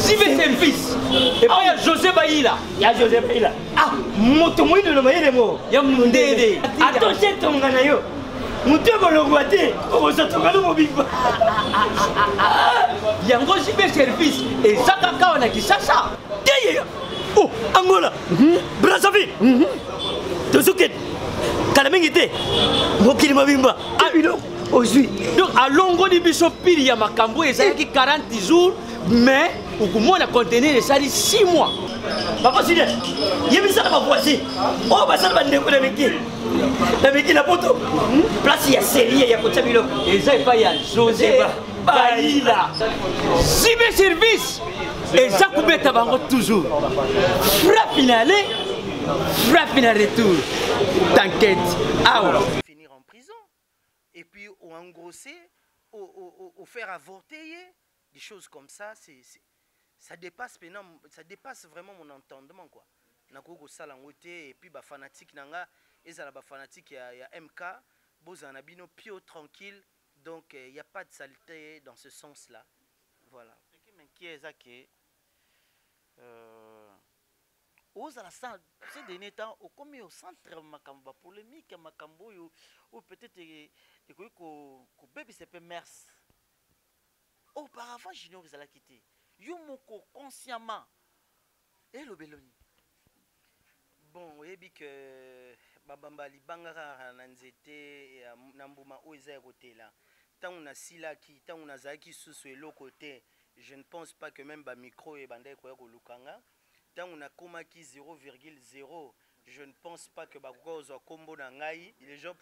Jibe service. Et puis il y a José Baïla. Il y a José Baïla. Ah, moto moïne de maïle mo. Il y a Mundede. Attends, c'est ton ganayo. Moto bolongwate. O ça ton ganayo mobimba. Yango Jibe service. Et ça kaka on a qui ça. Deye. Oh, Angola. Brazzaville. Tozuket. Kalamengite. Mokili mobimba. Ah, uno. Aujourd'hui. Donc à longo di biso pili ya makambo ezalaki 40 jours mais okomona contenir esali 6 mois. Papa Julien, yebisa na voisin. Oh basala bandeko na meki. Na meki na poto. Place ya série ya kotsa biloko. Eza epai ya José Baïla. Jibe service. Eza kubeta bango toujours. Frappe finale, frappe finale retour. T'inquiète. Ah ouais. Finir en prison et puis au engrosser, au faire avorter, des choses comme ça, ça dépasse vraiment mon entendement quoi. Nakoko salangote et puis ba fanatique nanga, ezala ba fanatique ya MK, bozana bino pio tranquille, donc il y a pas de saleté dans ce sens-là. Voilà. Ce qui m'inquiète c'est que ozala ces derniers temps okomi au centre makambo polémique makambo ou peut-être ekoki kobebisa pe mers. Auparavant Junior ezalaki te yo moko consciemment elobeloni. Bon oyebi que babamba libangaka na nzete na mbuma oyo eza ya kotela ntango nasilaki ntango nazalaki susu eloko te. Je ne pense pas que même ba micro ebandaki koya kolukanga ntango nakomaki 0,0. Je ne pense pas que bakozwa kombo na ngai. Les gens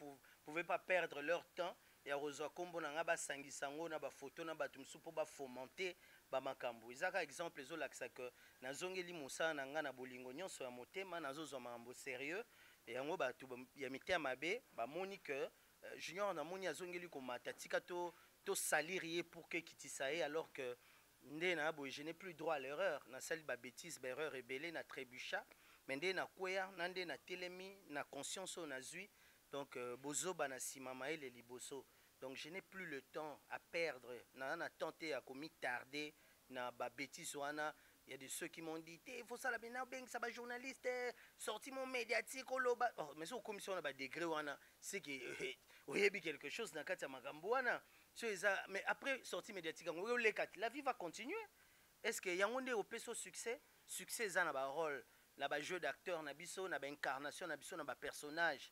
pouvaient pas perdre leur temps et kozwa kombo na ngai basangisa ngo na bafoto na bato mosusu mpo bafomante bamakambo. Ezaka exemple ezolakisa que nazongeli mosala na ngai na bolingo nyonso ya motema nazozwa makambo sérieux et yango bato ya mitema mabe bamoni que Junior namoni azongeli komata tika to salir ye pour que kitisa ye alors que nde na boye je n'ai plus droit à l'erreur na sali ba bêtise ba erreur rebelle na trébucha mais nde na kwea na nde na telemi na conscience na zui donc bozoba na sima maele liboso. Donc je n'ai plus le temps à perdre na tenté à commis tarder na ba bêtise wana. Il y a de ceux qui m'ont dit il faut ça la bena beng ça ba journaliste sorti mon médiatique oloba. Oh mais so commission na ba degré wana c'est que oyebi quelque chose na kati ya makambo wana. Mais après sortie médiatique, la vie va continuer. Est-ce que yangonde au peso succès ça na ba rôle, na ba jeu d'acteur, na biso, na ba incarnation, na biso, na ba personnage.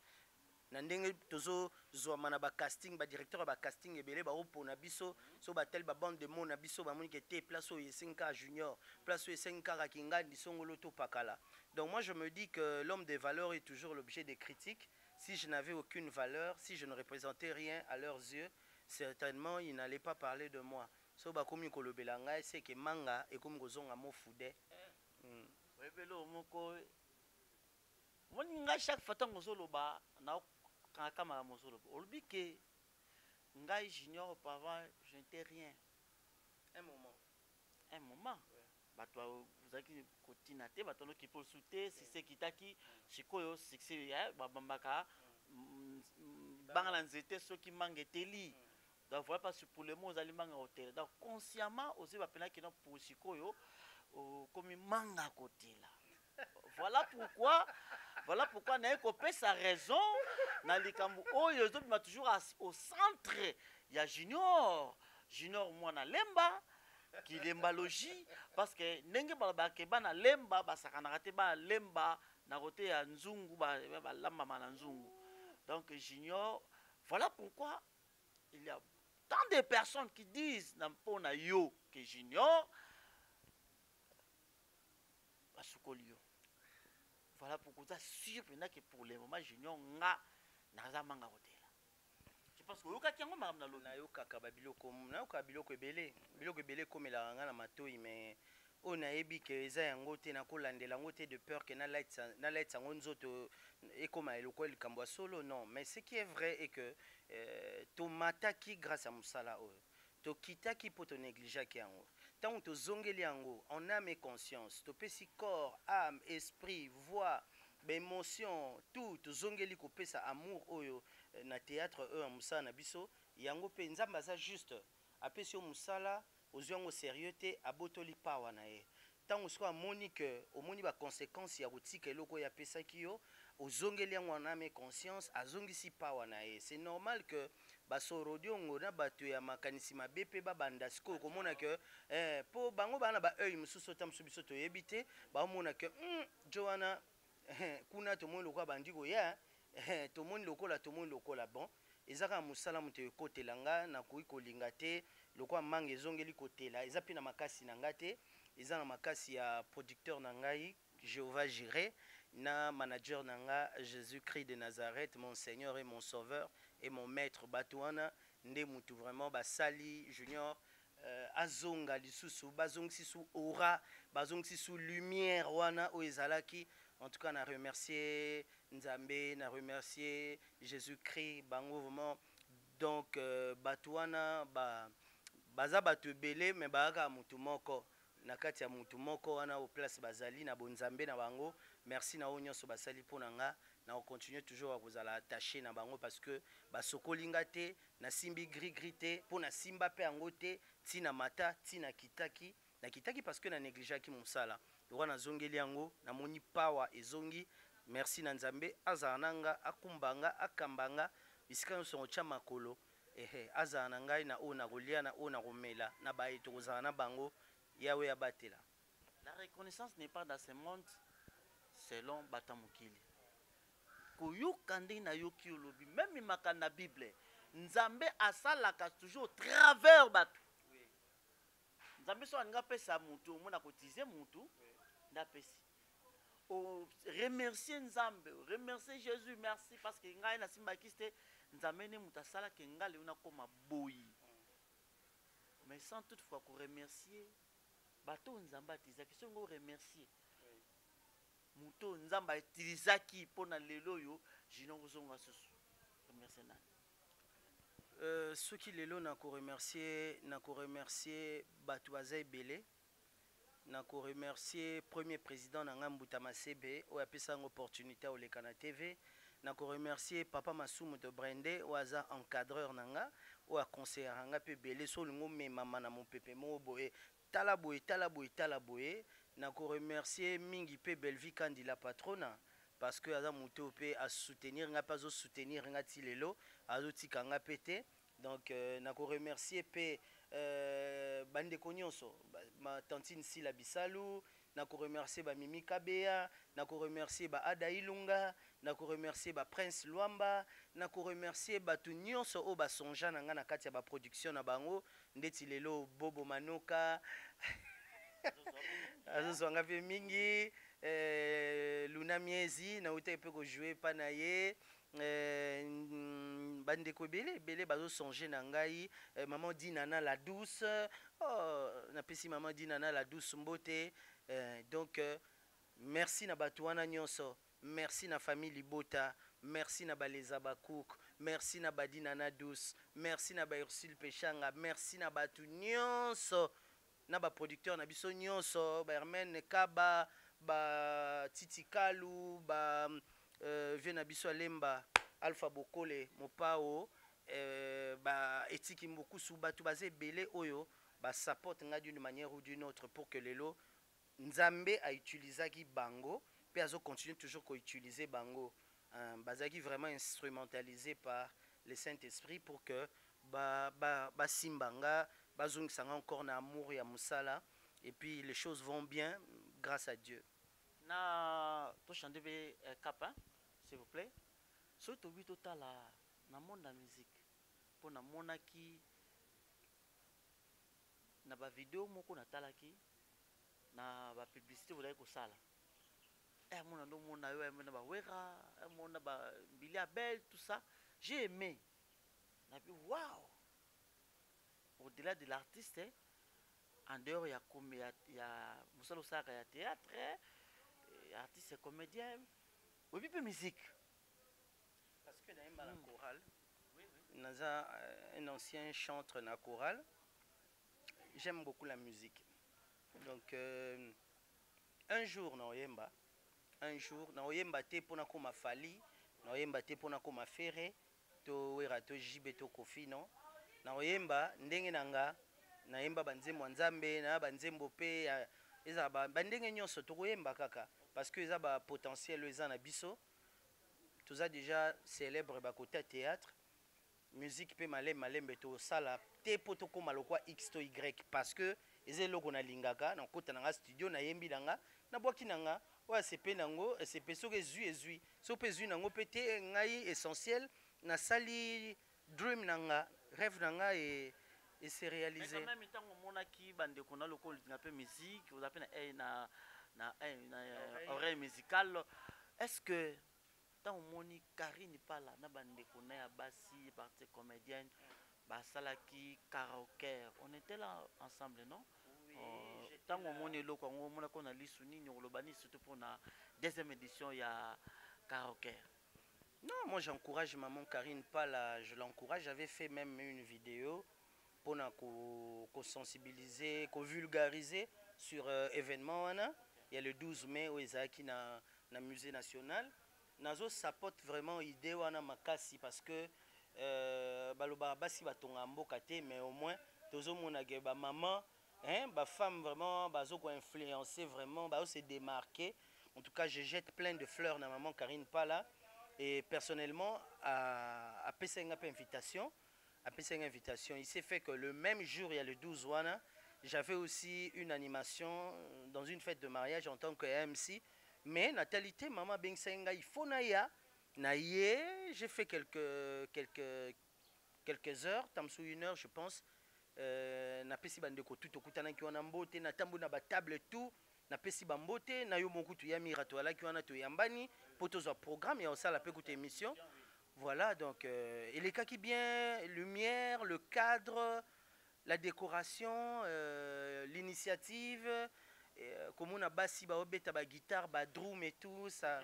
Na ndenge tozo zwa na ba casting, ba directeur ba casting ebele ba opo na biso, so ba tel ba bande de monde na biso ba moni que te place au Yesenka Junior, place au Yesenka Rakingandi songolo to pakala. Donc moi je me dis que l'homme des valeurs est toujours l'objet des critiques. Si je n'avais aucune valeur, si je ne représentais rien à leurs yeux, certainement ils n'allaient pas parler de moi. So ba komi kolobelanga c'est que manga et comme gozonga mo fude. Webelo moko moninga chaque fois tango zoloba na kama mozoloba. Olobi que ngai Junior auparavant je n'étais rien. Un moment. Bato vous avez kotina te bato no ki pour souter si c'est kitaki sikoyo succès babambaka bangala nzete soki mangeteli. Donc voilà parce que pour le mot aux manga hôtel. Donc consciemment aussi va peine qui non pour sikoyo comme manga côté là. Voilà pourquoi n'a pas sa raison na likambu oyo zo bima toujours au centre. Il y a Junior moi na lemba qui lemba logie parce que ndenge ba ke bana lemba ba sakana te ba lemba na côté ya nzungu ba lamba na nzungu. Donc Junior, voilà pourquoi il y a tant de personnes qui disent na yo que Junior basukolio. Voilà pourquoi ça sûr que pour le moment Junior nga na manga hôtel. Je pense que yoka kiango ma na lo na yoka kabiloko na yoka biloko ebele komela nga na matoi mais on a ebi que eza yango te na kolandela yango te de peur que na light sango nzoto ekoma eloko likambo solo non mais ce qui est vrai est que tomataki grâce à musala oyo tokitaki po to négligeaki yango tant to zongeli yango en âme et conscience topesi corps âme esprit voix émotion tout to zongeli kopesa amour oyo na théâtre oyo musala na biso yango pe nzamba aza juste apesi yo musala ozwi yango sérieux te abotoli pawa na ye ntango soki amoni ke omoni baconséquence ya kotika eloko oyo apesaki yo ozongeli yango wana ame conscience azongisi pawa na ye. C'est normal que basorodiongo na bato ya makanisi mabe pe babanda sikoyo komona ke po bango bana ba œil mosusu ta mosusu biso toyebi te baomona ke joana kuna tomoni lokola bandi koya tomoni lokola bon ezaka mosala moto ekotela nga nakoki kolinga te lokola manga ezongeli kotela eza mpe na makasi na nga te eza na makasi ya producteur na ngai Jéhovah Jireh na manager na nga Jésus-Christ de Nazareth mon Seigneur et mon Sauveur et mon Maître Batouana nde mutu vraiment basali Junior azonga lisusu bazongisi su aura bazongisi su lumière wana o ezalaki. En tout cas, on a remercié Nzambe, on a remercié Jésus-Christ, bango vraiment. Donc, Batouana, baza batu belé, mais baga mutu moko. Nakati ya mutu moko, wana au place bazali, na bonzambe na bango. Merci na onyo so basali pour nanga. Na on continue toujours à vous attacher na bango parce que basokolinga te, na simbi gris te, pour na simba pe angote, tina mata, tina kitaki. nakitaki parce que na négligeaki mosala roi nazongeli yango namoni pawa ezongi. Merci na nzambe azala nanga akumbanga akambanga bisika nyonso otya makolo azala na ngai na oyo nakolia na oyo nakomela na baye tokozala na bango yawe abatela. La reconnaissance n'est pas dans ce monde selon batamukili. Koyoka ndenge na yoki olobi même imaka na Bible nzambe asalaka toujours au travers bato. Nzambe so alinga pesa mutu omona kotize mutu ndapesi. O remercier nzambe, remercier Jésus, merci parce que ngai na simbaki te nzambe ne mutu asala ke ngali una koma boyi. Mais sans toutefois ko remercier bato nzamba atizaki so ngo remercier muto nzamba atizaki pona lelo yo jino kozonga susu remercier nani soki lelo nako remercier bato baza ebele nako remercier premier président na Mbuta Masebe oyo apesa ngo opportunité oleka na TV. Nako remercier papa Masumu de Brende oyo aza encadreur nanga oyo aconseillera nga pe belé so lingo mema na mopepe mo boye tala boye. Nako remercier mingi pe Belvi Kandi la patrona parce que aza muto pe a soutenir nga pas au soutenir nga ti lelo azo tika nga pété. Donc nako remercier pe bandeko nyonso ma tantine Sila Bisalu, nako remercier ba Mimi Kabea, nako remercier ba Ada Ilunga, nako remercier ba Prince Luamba, nako remercier ba tu nyonso o ba sonja na nga na kati ya ba production na bango ndeti lelo Bobo Manoka azo zwanga pe mingi Luna Miezi na uta pe ko jouer pa na ye bandeko belé bazo songer na ngai maman Dinana la douce na pesi maman Dinana la douce mbote donc merci na batu wana nyonso, merci na famille Libota, merci na baleza bakouk, merci na Badinana douce, merci na ba Ursule Pechanga, merci na batu nyonso na ba producteur na biso nyonso ba Hermen Kaba ba Titi Kalu ba vena biso alemba Alpha Bokole Mopao ba etiki mboku su batu baze belé oyo ba support nga d'une manière ou d'une autre pour que lelo nzambe a utilisaki bango pe azo continue toujours ko utiliser bango bazaki vraiment instrumentalisé par le Saint-Esprit pour que ba simbanga bazongisanga encore na amour ya musala et puis les choses vont bien grâce à Dieu. Na to chanter cap hein, s'il vous plaît. So to bi total na monde la musique pour na monaki na ba vidéo moko na talaki na ba publicité vous ko sala mona ndo mona yo mona ba wera mona ba Bilia Belle tout ça j'ai aimé na bi waouh au-delà de l'artiste en dehors il y a comme il y a musalo saka ya théâtre artiste comédien ou puis musique parce que dans la chorale naza un ancien chanteur na chorale. J'aime beaucoup la musique. Donc un jour na oyemba te pona ko ma fali na oyemba te pona ko ma ferre to wera to jibe to kofi non na oyemba ndenge nanga na yemba banzembo nzambe na banzembo pe eza ba ndenge nyonso to koyemba kaka parce que eza ba potentiel eza na biso toza déjà célèbre ba côté théâtre musique pe malembe to sala te poto ko malokwa x to y parce que eze loko na lingaka na kota na studio na yembi nanga na bwaki nanga wa sepe nango sepe so ke zui so pe zui nango pete ngai essentiel na sali dream nanga rêve nanga et se réaliser. Mais quand même tant on mona ki bande ko na loko na pe musique vous appelle na oreille musicale est-ce que tant on moni Karine pas là na bande ko na ya basi partie comédienne basalaki karaoké on était là ensemble non oui, tant on moni loko on mona ko na lisuni ni lobani surtout pour la deuxième édition il y a karaoké. Non, moi j'encourage maman Karine Pala, je l'encourage, j'avais fait même une vidéo pour qu'on sensibiliser, qu'on vulgariser sur événement. Il y a le 12 mai au Ezaki na musée national. Nazo supporte vraiment idée wana makasi parce que baloba basi batonga mboka te mais au moins tozo mona ke ba maman hein, bah femme vraiment bazo ko influencer vraiment bah se démarquer. En tout cas, je jette plein de fleurs na maman Karine Pala et personnellement à PCNG invitation, il s'est fait que le même jour il y a le 12 wana, j'avais aussi une animation dans une fête de mariage en tant que MC, mais natalité maman Bengsenga il faut naïa naïe, j'ai fait quelques heures, tamsou 1 heure je pense. Na pesi bandeko tout okutana ki wana mbote na tambu na ba table tout na pesi bambote na yo mokutu ya mirato ala ki wana to yambani poto za programme ya osala pe kuta émission. Voilà donc et les cas qui bien lumière, le cadre, la décoration, l'initiative comme on a basi ba obeta ba guitare, ba drum et tout ça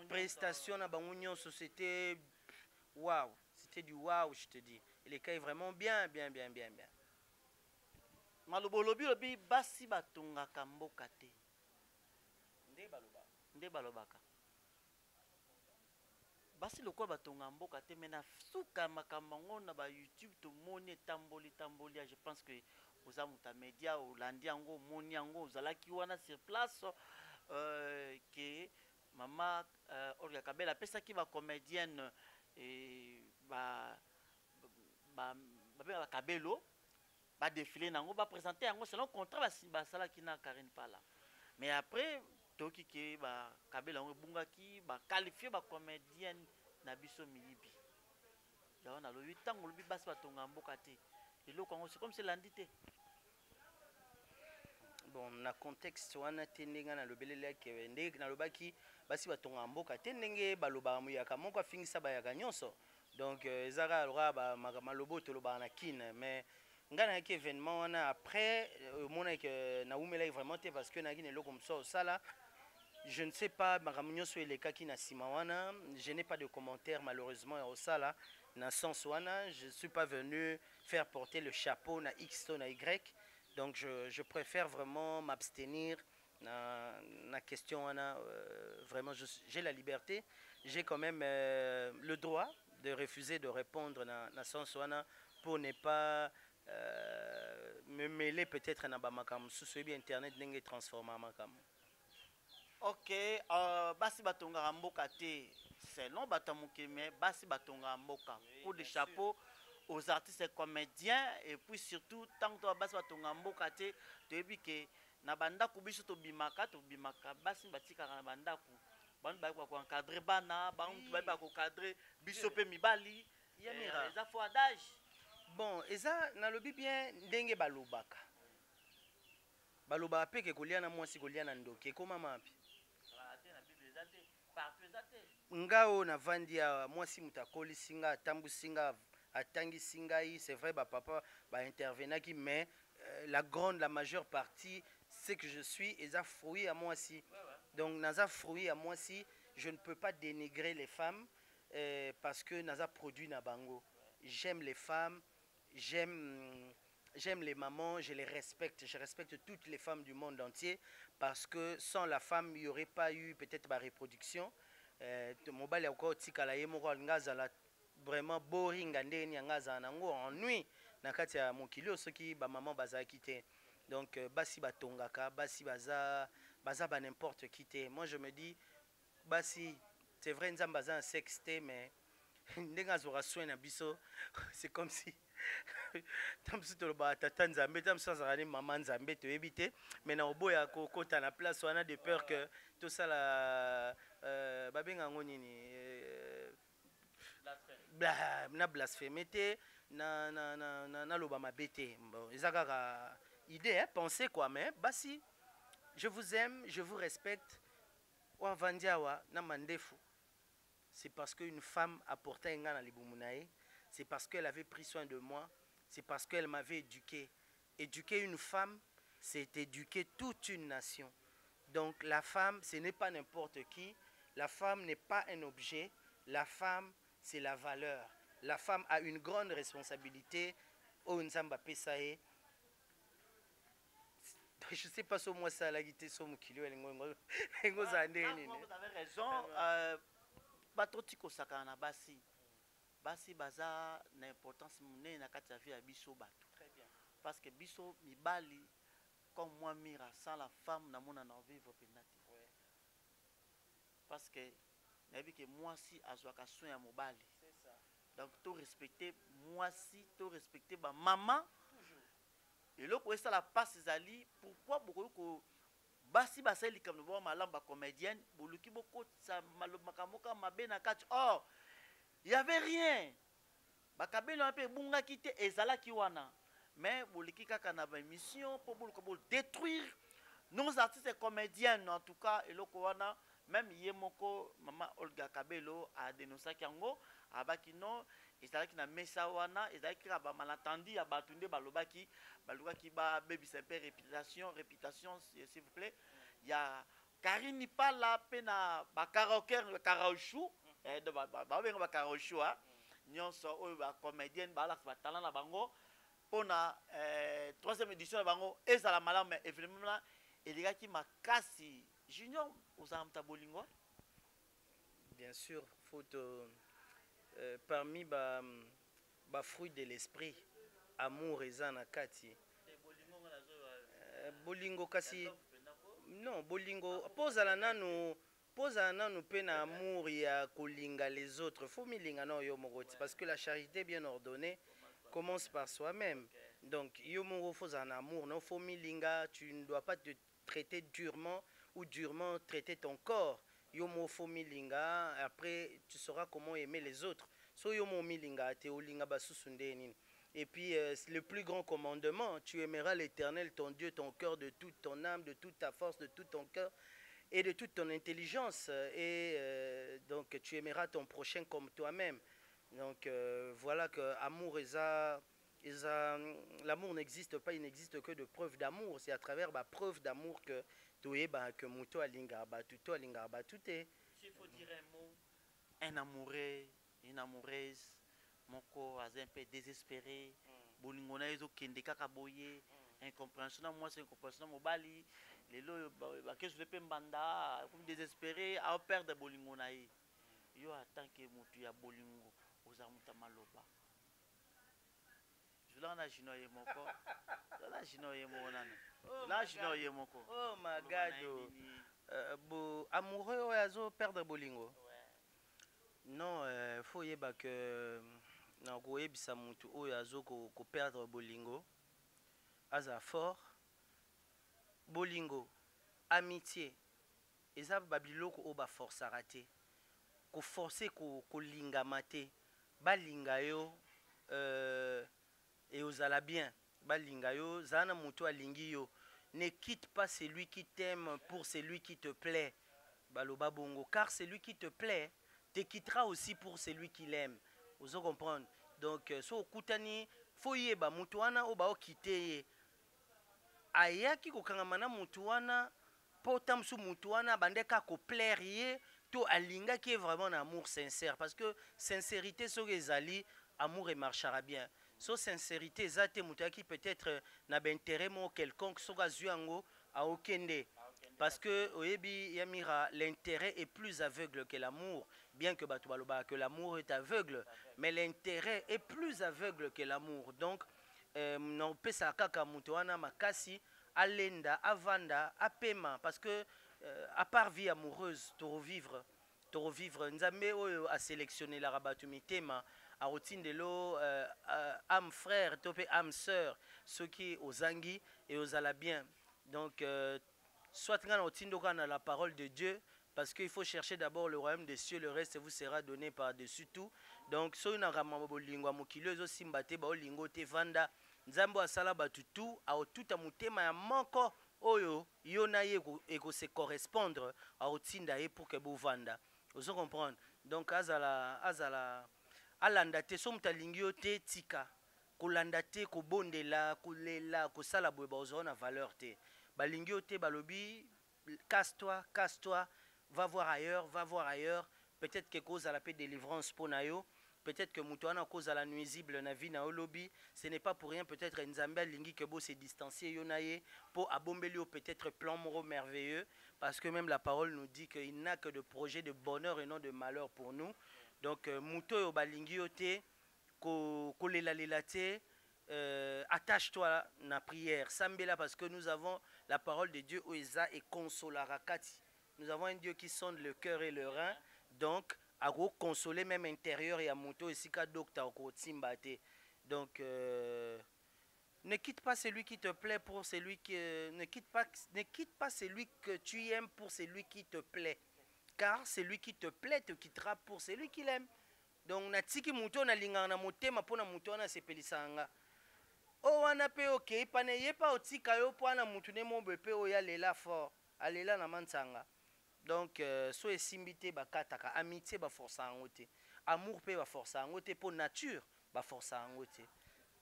prestation na bango société waouh, c'était du waouh je te dis. Et les cas est vraiment bien. Malobolobi lobi basi batonga kamboka te. Nde balobaka. Basi lokwa batonga mboka te mena suka makambango na ba YouTube to moni tamboli je pense que oza muta media olandi yango moni yango ozalaki wana sur place que mama Olga Kabela pesa ki ba comédienne et ba Kabelo ba défiler nango ba présenter yango selon contrat ba sala ki na Karine Pala. Mais après toki ke ba Kabelo yango bungaki ba qualifier ba comédienne na biso milibi. Ya na lo 8 ans lobi basi batonga mboka te. Eloko yango c'est comme c'est landité. Bon na contexte wana tendenga na lobelele ke ndenge na lobaki basi batonga mboka te ndenge baloba muyaka moko afingisa ba yaka nyonso. Donc ezaka alora ba malobo to loba na kin mais ngana ki événement wana après mona que na umela vraiment te parce que na ki eloko mso sala je ne sais pas maramunyo so eleka ki na sima wana, je n'ai pas de commentaires malheureusement au sala na sens wana, je suis pas venu faire porter le chapeau na X to na Y. Donc je préfère vraiment m'abstenir na question wana vraiment j'ai la liberté, j'ai quand même le droit de refuser de répondre na sens wana pour ne pas me mêler peut-être na ba makam sous bien internet ndenge transformer makam. OK, basi batonga mboka te selon batamuki mais basi batonga mboka pour des chapeaux aux artistes et comédiens et puis surtout tant que basi batonga mboka te toyebi ke na bandaku biso to bimaka basi batika na bandaku bantu ba ko encadrer bana bantu ba ko cadrer biso pe mibali yamira eza fo adage. Bon eza na lobi bien ndenge balobaka baloba pe ke kolia na mwasi kolia na ndoki koma mapi ngao na vandia mwasi mutakoli singa tambu singa atangi singai c'est vrai ba papa ba intervenaki mais la majeure partie c'est que je suis eza fruit à moi si. Donc naza fruit à moi si je ne peux pas dénigrer les femmes parce que naza produit na bango. J'aime les femmes, j'aime les mamans, je les respecte. Je respecte toutes les femmes du monde entier parce que sans la femme, il n'y aurait pas eu peut-être ma reproduction. Mobile encore tikala yemoko ngazala vraiment boring andeni ngaza nango ennui na kati ya mokili osoki ba maman bazaki te. Donc basi batongaka, basi baza ba n'importe qui te. Moi je me dis basi c'est vrai nzamba za un sexte mais ndenga zora soin na biso c'est comme si tamsu to ba tata nzambe tamsu azarani maman nzambe to ebité mais na oboya ko kota na place wana de peur que tout ça la babenga ngonini na blasphémité na loba mabete bon ezaka idée penser quoi mais basi je vous aime, je vous respecte wa vandiawa na mandefu. C'est parce qu'une femme a porté un gars dans les Boumounaï, c'est parce qu'elle avait pris soin de moi, c'est parce qu'elle m'avait éduqué. Éduquer une femme, c'est éduquer toute une nation. Donc la femme, ce n'est pas n'importe qui, la femme n'est pas un objet, la femme, c'est la valeur. La femme a une grande responsabilité. Oh, Nzamba Pesae. Je ne sais pas si moi ça la guité sur mon kilo. Vous avez raison. Batotiko sakana basi. Basi baza na importance mune na kati ya vie ya biso bato. Très bien. parce que biso mibali comme moi mira sans la femme na mona na vivre penati. Parce que nabi que moi si azwaka soin ya mobali. C'est ça. Donc tout respecter moi si tout respecter ba maman. Toujours. Et là pour ça la passe zali pourquoi beaucoup ko basi basali comme bo malamba comédienne boluki boko sa malomakamoko mabena kat. Oh, il y avait rien. Bakabelo un peu bunga kité ezala ki wana. Mais boliki kaka na ba émission pour boluko détruire nos artistes et comédiennes en tout cas et loko wana. Même Yemoko, maman Olga Kabelo a dénoncé Kiango, abaki non, ezalaki na mesa wana, ezalaki na ba malentendu ya batunde balobaki ba baby sempre réputation s'il vous plaît. Il y a Karine pas là pena ba karaoke karaochou, de ba ba karaochou a, nyonso o ba comédienne ba la talent na bango pona troisième édition na bango ezala malamu événement elikaki makasi. Junior, aux armes bolingo? Bien sûr, faut parmi les fruits de l'esprit, amour et zanakati. Bolingo kasi non bolingo pose la nanu pena amour ya kolinga les autres. Faut milinga no yo mogoti parce que la charité bien ordonnée commence par soi-même. Donc yo mogo faut un amour, non faut milinga, tu ne dois pas te traiter durement ou durement traiter ton corps. Yomo fo milinga, après tu sauras comment aimer les autres. So yomo milinga te olinga basusunde. Et puis le plus grand commandement, tu aimeras l'Éternel ton Dieu, ton cœur, de toute ton âme, de toute ta force, de tout ton cœur et de toute ton intelligence. Et donc tu aimeras ton prochain comme toi-même. Donc voilà que amour l'amour n'existe pas, il n'existe que de preuves d'amour. C'est à travers la preuve d'amour que que muto alinga batuto alinga batute. S'il faut dire un mot, un amoureux, une amoureuse, moko un peu désespéré, bolingona ezo kende kaka boye, incompréhension moi c'est incompréhension mobali, lelo ba que je le peux mbanda, comme désespéré à perdre bolingona yi. Yo attend que mutu ya bolingo ozamuta maloba. Je l'en jino ye moko. La jino ye mona. La jino ye moko. Oh my God. Bo amoureux oyazo perdre bolingo. Non, faut yeba que na ko yebisa mutu oyazo ko perdre bolingo. Aza fort. Bolingo, amitié. Eza babiloko o ba force à rater. Ko forcer ko linga maté. Ba linga yo et ozala bien. Balinga yo, zana mutu alingi yo. Ne quitte pas celui qui t'aime pour celui qui te plaît. Baloba bongo. Car celui qui te plaît te quittera aussi pour celui qui l'aime. Vous comprenez? Donc, so kutani, faut yeba mutuana o bao quitter. Ayaki ko kangamana mutuana, potam su mutuana, bandeka ko plaire ye, to alinga qui est vraiment un amour sincère. Parce que sincérité, so gezali, amour et marchera bien. So sincérité, zate mutaki peut-être na intérêt mo quelconque so gazuango a okende. Parce que oyebi yamira, l'intérêt est plus aveugle que l'amour. Bien que batubaloba que l'amour est aveugle, mais l'intérêt est plus aveugle que l'amour. Donc non pesa kaka mutuana makasi alenda avanda apema parce que à part vie amoureuse to revivre nzambe oyo a sélectionné la rabatumitema a routine de l'eau âme frère topé âme sœur ceux qui aux anguilles et aux alabien. Donc soit on a la parole de Dieu parce qu'il faut chercher d'abord le royaume des cieux, le reste vous sera donné par-dessus tout. Donc so na ramabo lingwa mokilezo simbate ba lingo te vanda nzambo asala batutu a tout amutema ya moko oyo yona ye eko se correspondre a rotinda ye pour que vous vanda. Vous comprenez? Donc azala alanda te so mutalingi yo te tika kolanda te ko bondela kolela ko sala boye ba ozona valeur te balingi yo te balobi casse-toi va voir ailleurs peut-être que cause à la paix délivrance pour nayo peut-être que mutuana cause à la nuisible na vie na lobby ce n'est pas pour rien peut-être nzambe lingi que bo se distancier yo naye pour abombeli peut-être plan moro merveilleux parce que même la parole nous dit qu'il n'a que de projets de bonheur et non de malheur pour nous. Donc muto yo balingi yo te ko lela te attache-toi à la prière. Sambela, parce que nous avons la parole de Dieu, Oeza et Consolarakati. Nous avons un Dieu qui sonde le cœur et le rein. Donc, à consoler même intérieur et à moto ici qu'à docteur Timbate. Donc, ne quitte pas celui qui te plaît pour celui qui... ne quitte pas celui que tu aimes pour celui qui te plaît. Car celui qui te plaît te quittera pour celui qui l'aime. Donc, natiki muto na linga na motema pona muto na sepelisanga. O wana pe ok, pane yepa otika yo po na mutu ne mo bepe o ya lela fort. Alela na mansanga. Donc, so esimbite bakataka, amitié ba force angote. Amour pe ba force angote pour nature ba force angote.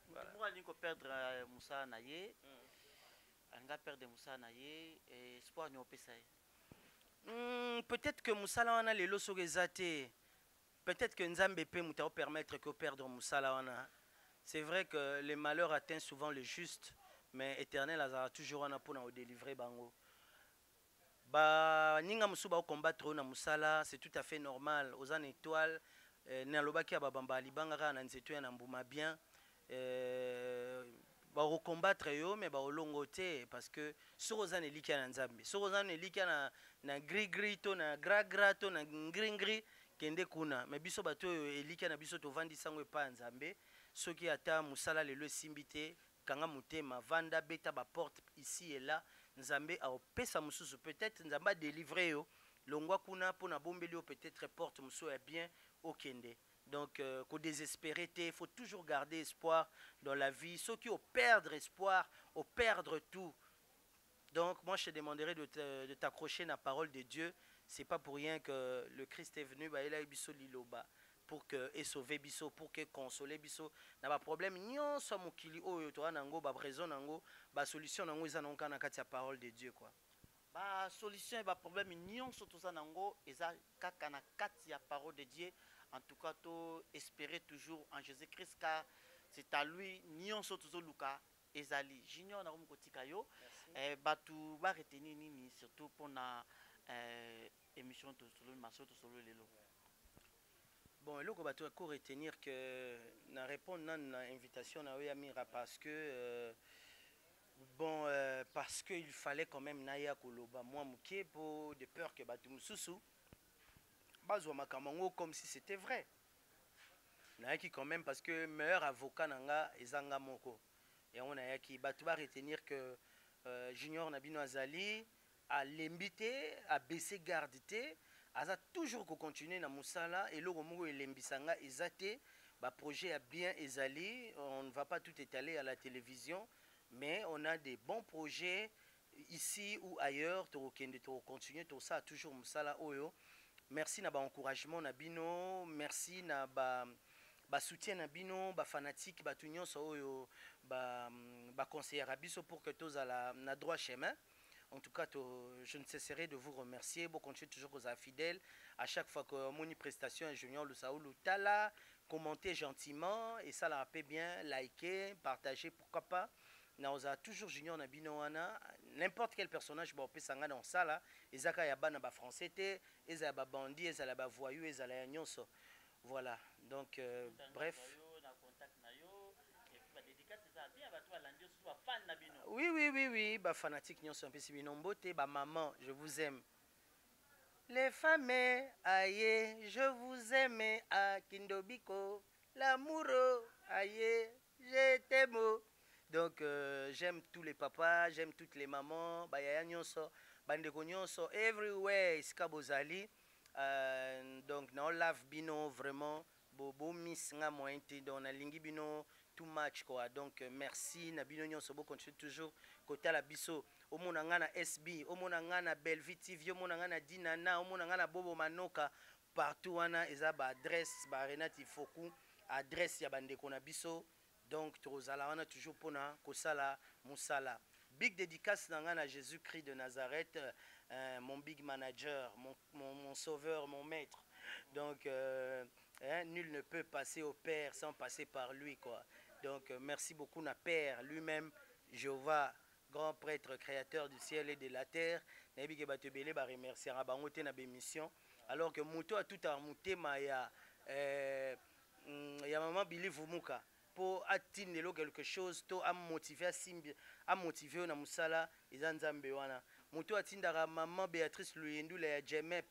Voilà. Pour aller perdre Moussa Naye, anga perdre Moussa Naye, espoir ni opesa. Peut-être que Moussa la wana lelo so gezate. Peut-être que Nzambe peut nous permettre que perdre Moussa la wana. C'est vrai que les malheurs atteignent souvent le juste, mais Éternel a toujours un pour nous délivrer bango. Ba ninga musu ba combattre na Moussa, c'est tout à fait normal. Aux an étoiles, na lobaki ya babamba libanga na nzeto ya na mbuma bien. Ba recombattre yo mais ba olongote parce que sur aux an elika na Nzambe. Sur aux an elika na gris to na gra to na ngri kende kuna mais biso bato elika na biso to vandi sango pa Nzambe. Soki ata musala lelo simbite kanga mutema vanda beta ba porte ici et là Nzambe a opesa mususu peut-être Nzamba délivrer yo longwa kuna pona bombeli yo peut-être porte musu est bien au kende. Donc ko désespérer il faut toujours garder espoir dans la vie. Ceux qui ont perdre espoir, ont perdre tout. Donc moi je te demanderai de t'accrocher à la parole de Dieu. C'est pas pour rien que le Christ est venu ba ela biso liloba. Pour que sauver biso, pour que consoler biso na ba problème nyonso mokili oyo to nango ba raison nango ba solution nango eza nonka na kati ya parole de Dieu quoi. Ba solution ba problème nyonso to za nango eza kaka na kati ya parole de Dieu. En tout cas to espérer toujours en Jésus-Christ car c'est à lui nyonso to luka ezali. Junior na kotika yo batu ba retenir nini surtout pour na émission to solo marché to solo lelo. Bon, il faut retenir que na répondre à l'invitation na Oyamira parce que parce qu'il fallait quand même naya koloba moi muké pour de peur que batu mususu bazwa makamango comme si c'était vrai. Na qui quand même parce que meilleur avocat nanga ezanga moko. Et on a qui batu ba retenir que Junior Nabino Azali a l'invité à baisser gardité. Aza toujours continuer na musala et le romo elembisanga ezate ba projet a bien ezali, on ne va pas tout étaler à la télévision mais on a des bons projets ici ou ailleurs to continuer tout ça toujours musala oyo. Merci na ba encouragement na bino, merci na ba soutien na bino, ba fanatique ba tout nyonso oyo ba conseiller biso pour que tous à na droit chemin. En tout cas, je ne cesserai de vous remercier. Vous continuez toujours aux fidèles. À chaque fois que mon prestation est Junior le Saoulou Tala, commentez gentiment et ça la paie bien, likez, partagez, pourquoi pas. Nous avons toujours Junior Nabinoana, n'importe quel personnage bon pesanga dans ça là, ezaka yaba na ba français té, ezaba bandi, ezaba voyou, ezala nyonso. Voilà. Donc bref. Oui, bah fanatique nyonso un peu si binombote, bah maman, je vous aime. Les femmes, aïe, je vous aime à Kindobiko, l'amour, aïe, je t'aime. Donc j'aime tous les papas, j'aime toutes les mamans, bah yaya nyonso, bandeko nyonso, everywhere iska bozali. Donc na love bino vraiment, bo miss nga mointe, donc na lingi bino too much quoi. Donc merci na bino nyonso bo continue toujours côté la biso au mona ngana SB au mona ngana Belvi TV au mona ngana Dinana au mona ngana Bobo Manoka partout wana eza ba adresse ba Renati Foku adresse ya bandeko na biso. Donc tozala wana toujours pona kosala musala. Big dédicace na ngana Jésus-Christ de Nazareth, mon big manager, mon sauveur, mon maître. Donc nul ne peut passer au Père sans passer par lui quoi. Donc merci beaucoup na Père lui-même, Jéhovah, grand prêtre créateur du ciel et de la terre. Nabi ke batebele ba remercier ba ngote na bémission alors que moto a tout à mutema ya maman Billy Vumuka po atindelo quelque chose to amotiver asimbi amotiver na musala eza nzambe wana moto atindaka maman Béatrice Luyendula ya Jemep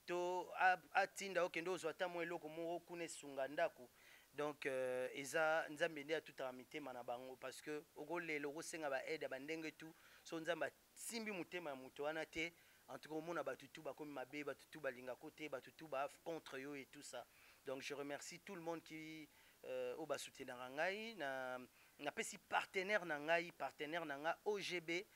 to atinda okende ozwa ta mo eloko moko kuna esunga ndako. Donc eza nzambe nde atutaka mitema na bango parce que okolelo okosenga ba aide bandenge tu so nzambe simbi mutema ya moto wana te. En tout cas, on a battu tout, comme Mabé, battu tout, balinga côté, battu tout, contre eux et tout ça. Donc, je remercie tout le monde qui au bas soutien Nangai, na pesi partenaire Nangai, partenaire Nanga OGB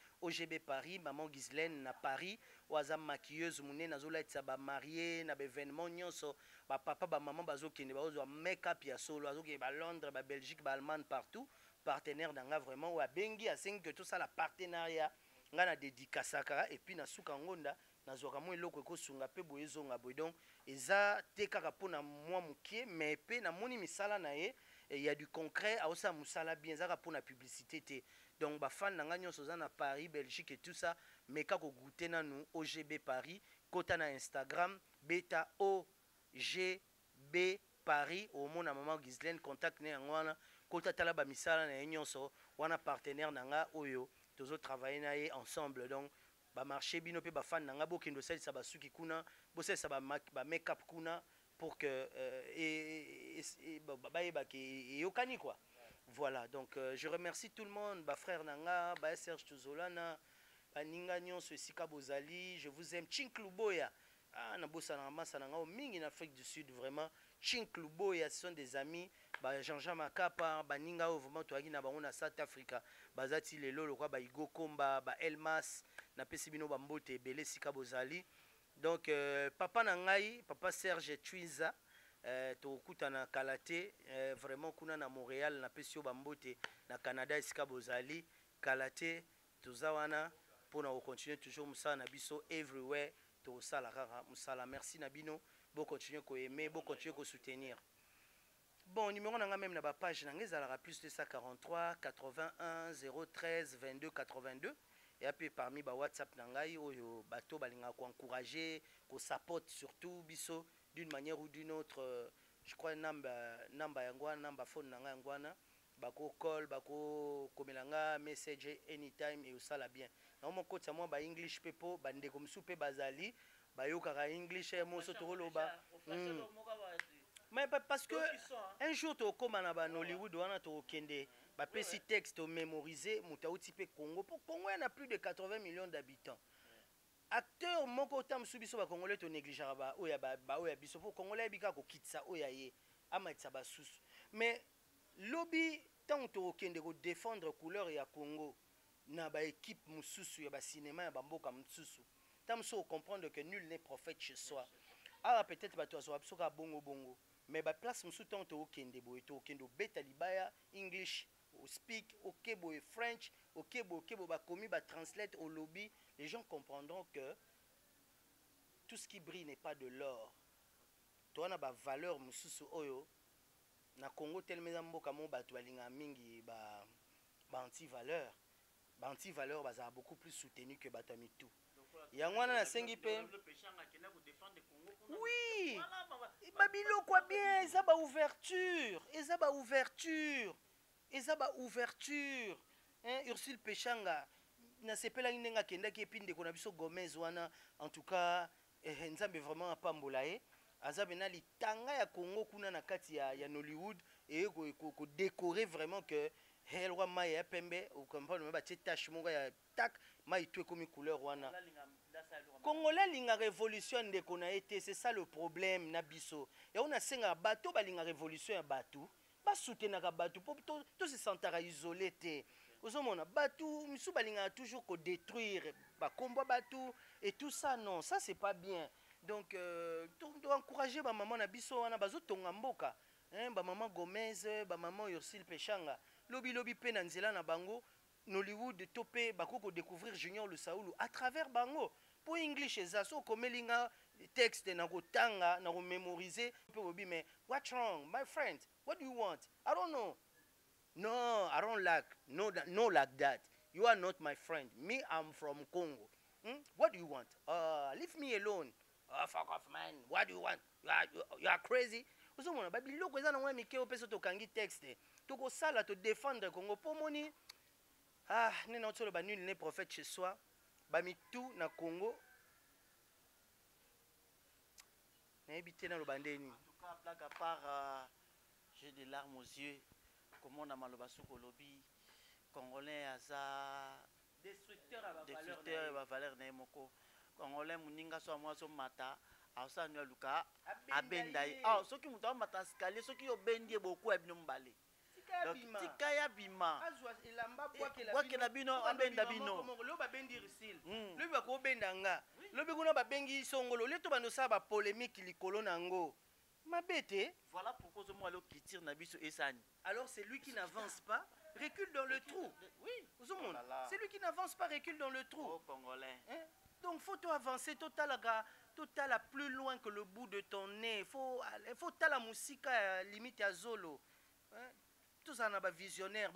Paris, maman Ghislaine na Paris, oazam maquilleuse mouné nazola etsa ba marié na événement nyonso, ba papa ba maman bazo kende ba ozo make-up ya solo, azo ke ba Londres, ba Belgique, ba Allemagne partout, partenaire Nanga vraiment wa bengi a que tout ça la partenariat. Nga na dédicacaka et puis na suka ngonda nazoka mo eloko ekosunga pe boyezonga boy donc eza te kaka pona moi mukie mais pe na moni misala na ye il y a du concret a osa musala bien zaka pona publicité te donc ba fan nga nyonso za na Paris Belgique et tout ça mais kako goûter na nous OGB Paris kota na Instagram beta OGB Paris au mona maman Ghislaine contact ne ngwana kota tala ba misala na nyonso wana partenaire nanga oyo tous travailler ensemble donc ba marché bino pe ba fan nanga bokindo sel sa basuki kuna bo sel sa ba make up kuna pour que ba ke yokani quoi. Voilà donc je remercie tout le monde ba frère nanga ba Serge Tuzolana ba ninga nyonso esika bozali je vous aime Chinkluboya na bossa na massa nanga mingi en Afrique du Sud vraiment Chinkluboya ce sont des amis ba Jean-Jean Makapa ba ninga vraiment toaki na bango na South Africa bazati lelo lokwa ba Igo Komba ba Elmas na pesi bino ba mbote belé sika bozali donc papa na ngai papa Serge Twiza to kuta na Kalate vraiment kuna na Montréal na pesi ba mbote na Canada sika bozali Kalate tozawana pour na continuer toujours musala na biso everywhere to sala kaka musala merci na bino bo continuer ko aimer bo continuer ko soutenir. Bon, numéro n'a même la page n'a plus de 143 81 013 22 82 et après parmi ba WhatsApp nangai oyo bato balinga ko encourager ko support surtout biso d'une manière ou d'une autre je crois namba yangwana namba phone nanga yangwana bako call bako komelanga message anytime et ça la bien na mo kota moi ba English people bande comme soupe bazali ba yokaka English mo so to loba. Mais parce que un jour tu comme en Hollywood wana to kende ba pesi texte mémorisé mutauti pe Congo pour Congo il y a plus de 80 millions d'habitants. Acteur moko tam subiso ba congolais to négligeara ba oya ba oya biso pour congolais bika ko kitsa oya ye amatsa ba susu. Mais lobby tant to kende ko défendre couleur ya Congo na ba équipe mususu ya ba cinéma ya ba mboka mususu. Tam so comprendre que nul n'est prophète chez soi. Ah peut-être ba to so absoka bongo bongo. Mais ba place musu tant au kende boy to kendo beta libaya English au speak OK boy French OK ba commis ba translate au lobby les gens comprendront que tout ce qui brille n'est pas de l'or. Toi na ba valeur mususu oyo na Congo tellement mboka mo ba to balinga mingi ba anti-valeur baza beaucoup plus soutenu que batamitu. Yangwana na sengi pe oui babilo quoi bien eza ba ouverture hein Ursule Pechanga na sepela ndenga kenda ki epinde ko na biso Gomez wana en tout cas nzambe vraiment apambola azabe na litanga ya Congo kuna na kati ya Hollywood et ko décorer vraiment que helwa mai ya pembe ou comprendre ba tache moko ya tac mai tout comme couleur wana Congolais linga révolution de kona été c'est ça le problème na biso et on a senga bateau balinga révolution ya bateau ba soutenir ka bateau pour tout se sentir isolé té ozomona bateau misu balinga toujours ko détruire ba combat bateau et tout ça non ça c'est pas bien donc doit encourager ba maman na biso wana bazo tonga mboka hein ba maman Gomez ba maman Ursule Pechanga lobi pe na nzela na bango Nollywood topé bako découvrir Junior Le Saoulou à travers bango pour English ezaso komelinga texte na kotanga na ko mémoriser pe obi mais what's wrong my friend what do you want I don't know no I don't like no like that you are not my friend me I'm from Congo what do you want leave me alone fuck off man what do you want you are crazy ozomona babiloko eza nango ya mike oyo mpe so tokangi texte tokosala todéfendre Congo mpo moni nde na otoloba nul ne prophète chez soi bamitu na Congo nayebi te naloba ndeni. En tout cas, blague à part, j'ai des larmes aux yeux. Comment on a maloba sukolobi Congolais aza Destructeur et va valeur na moko. Congolais muninga so moi so mata asa nyo luka abendai. Ah ceux qui muta mata escalier ceux qui obendi beaucoup abino mbale. Donc tika ya bima. Azwa elamba bwake la bino abenda bino. Lo ba bendi risil. Lo ba ko benda nga. Lo be kuna ba bengi songolo. Le to bando sa ba polémique likolo nango. Mabete. Voilà pourquoi je moi le qui tire na biso esani. Alors c'est lui qui n'avance pas, recule dans le trou. Oui. C'est lui qui n'avance pas, recule dans le trou. Oh Congolais. Hein? Donc faut toi avancer total à plus loin que le bout de ton nez. Faut la musique limite à zolo. Hein? Tout ça na ba visionnaire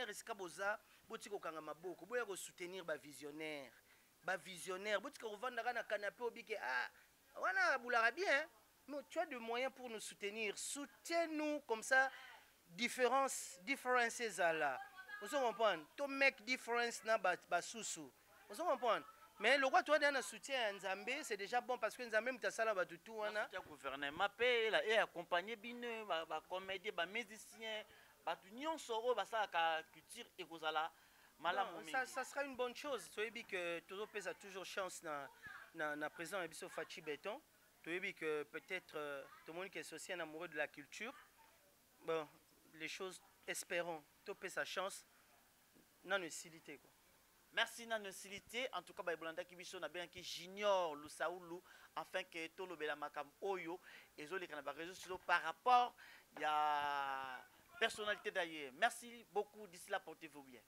esika boza botiko kanga maboko boya ko soutenir ba visionnaire botiko kovanda na canapé obike wana boulaka bien. Mais tu as des moyens pour nous soutenir. Soutiens-nous comme ça. Differences à là. Vous comprenez? To make difference na basusu. Vous comprenez? Mais le roi toi d'un soutien Nzambe, c'est déjà bon parce que Nzambe mutasala ba tutu wana. Le gouvernement paye et accompagner bino ba comédien, ba musicien, ba union soro ba ça ka culture et kozala malamu. Ça sera une bonne chose. Soyebi que todo pesa toujours chance na président Ebiso Fachi Béton. Soyebi que peut-être tout le monde qui est aussi un amoureux de la culture. Bon, les choses, espérons, topé sa chance, non utilité quoi. Merci non utilité. En tout cas, Baïbolanda Kibiso n'a bien qui j'ignore le Saoulou afin que tout le bela makam oyo et zo les canabas réseaux par rapport il y a personnalité d'ailleurs. Merci beaucoup d'ici là, portez-vous bien.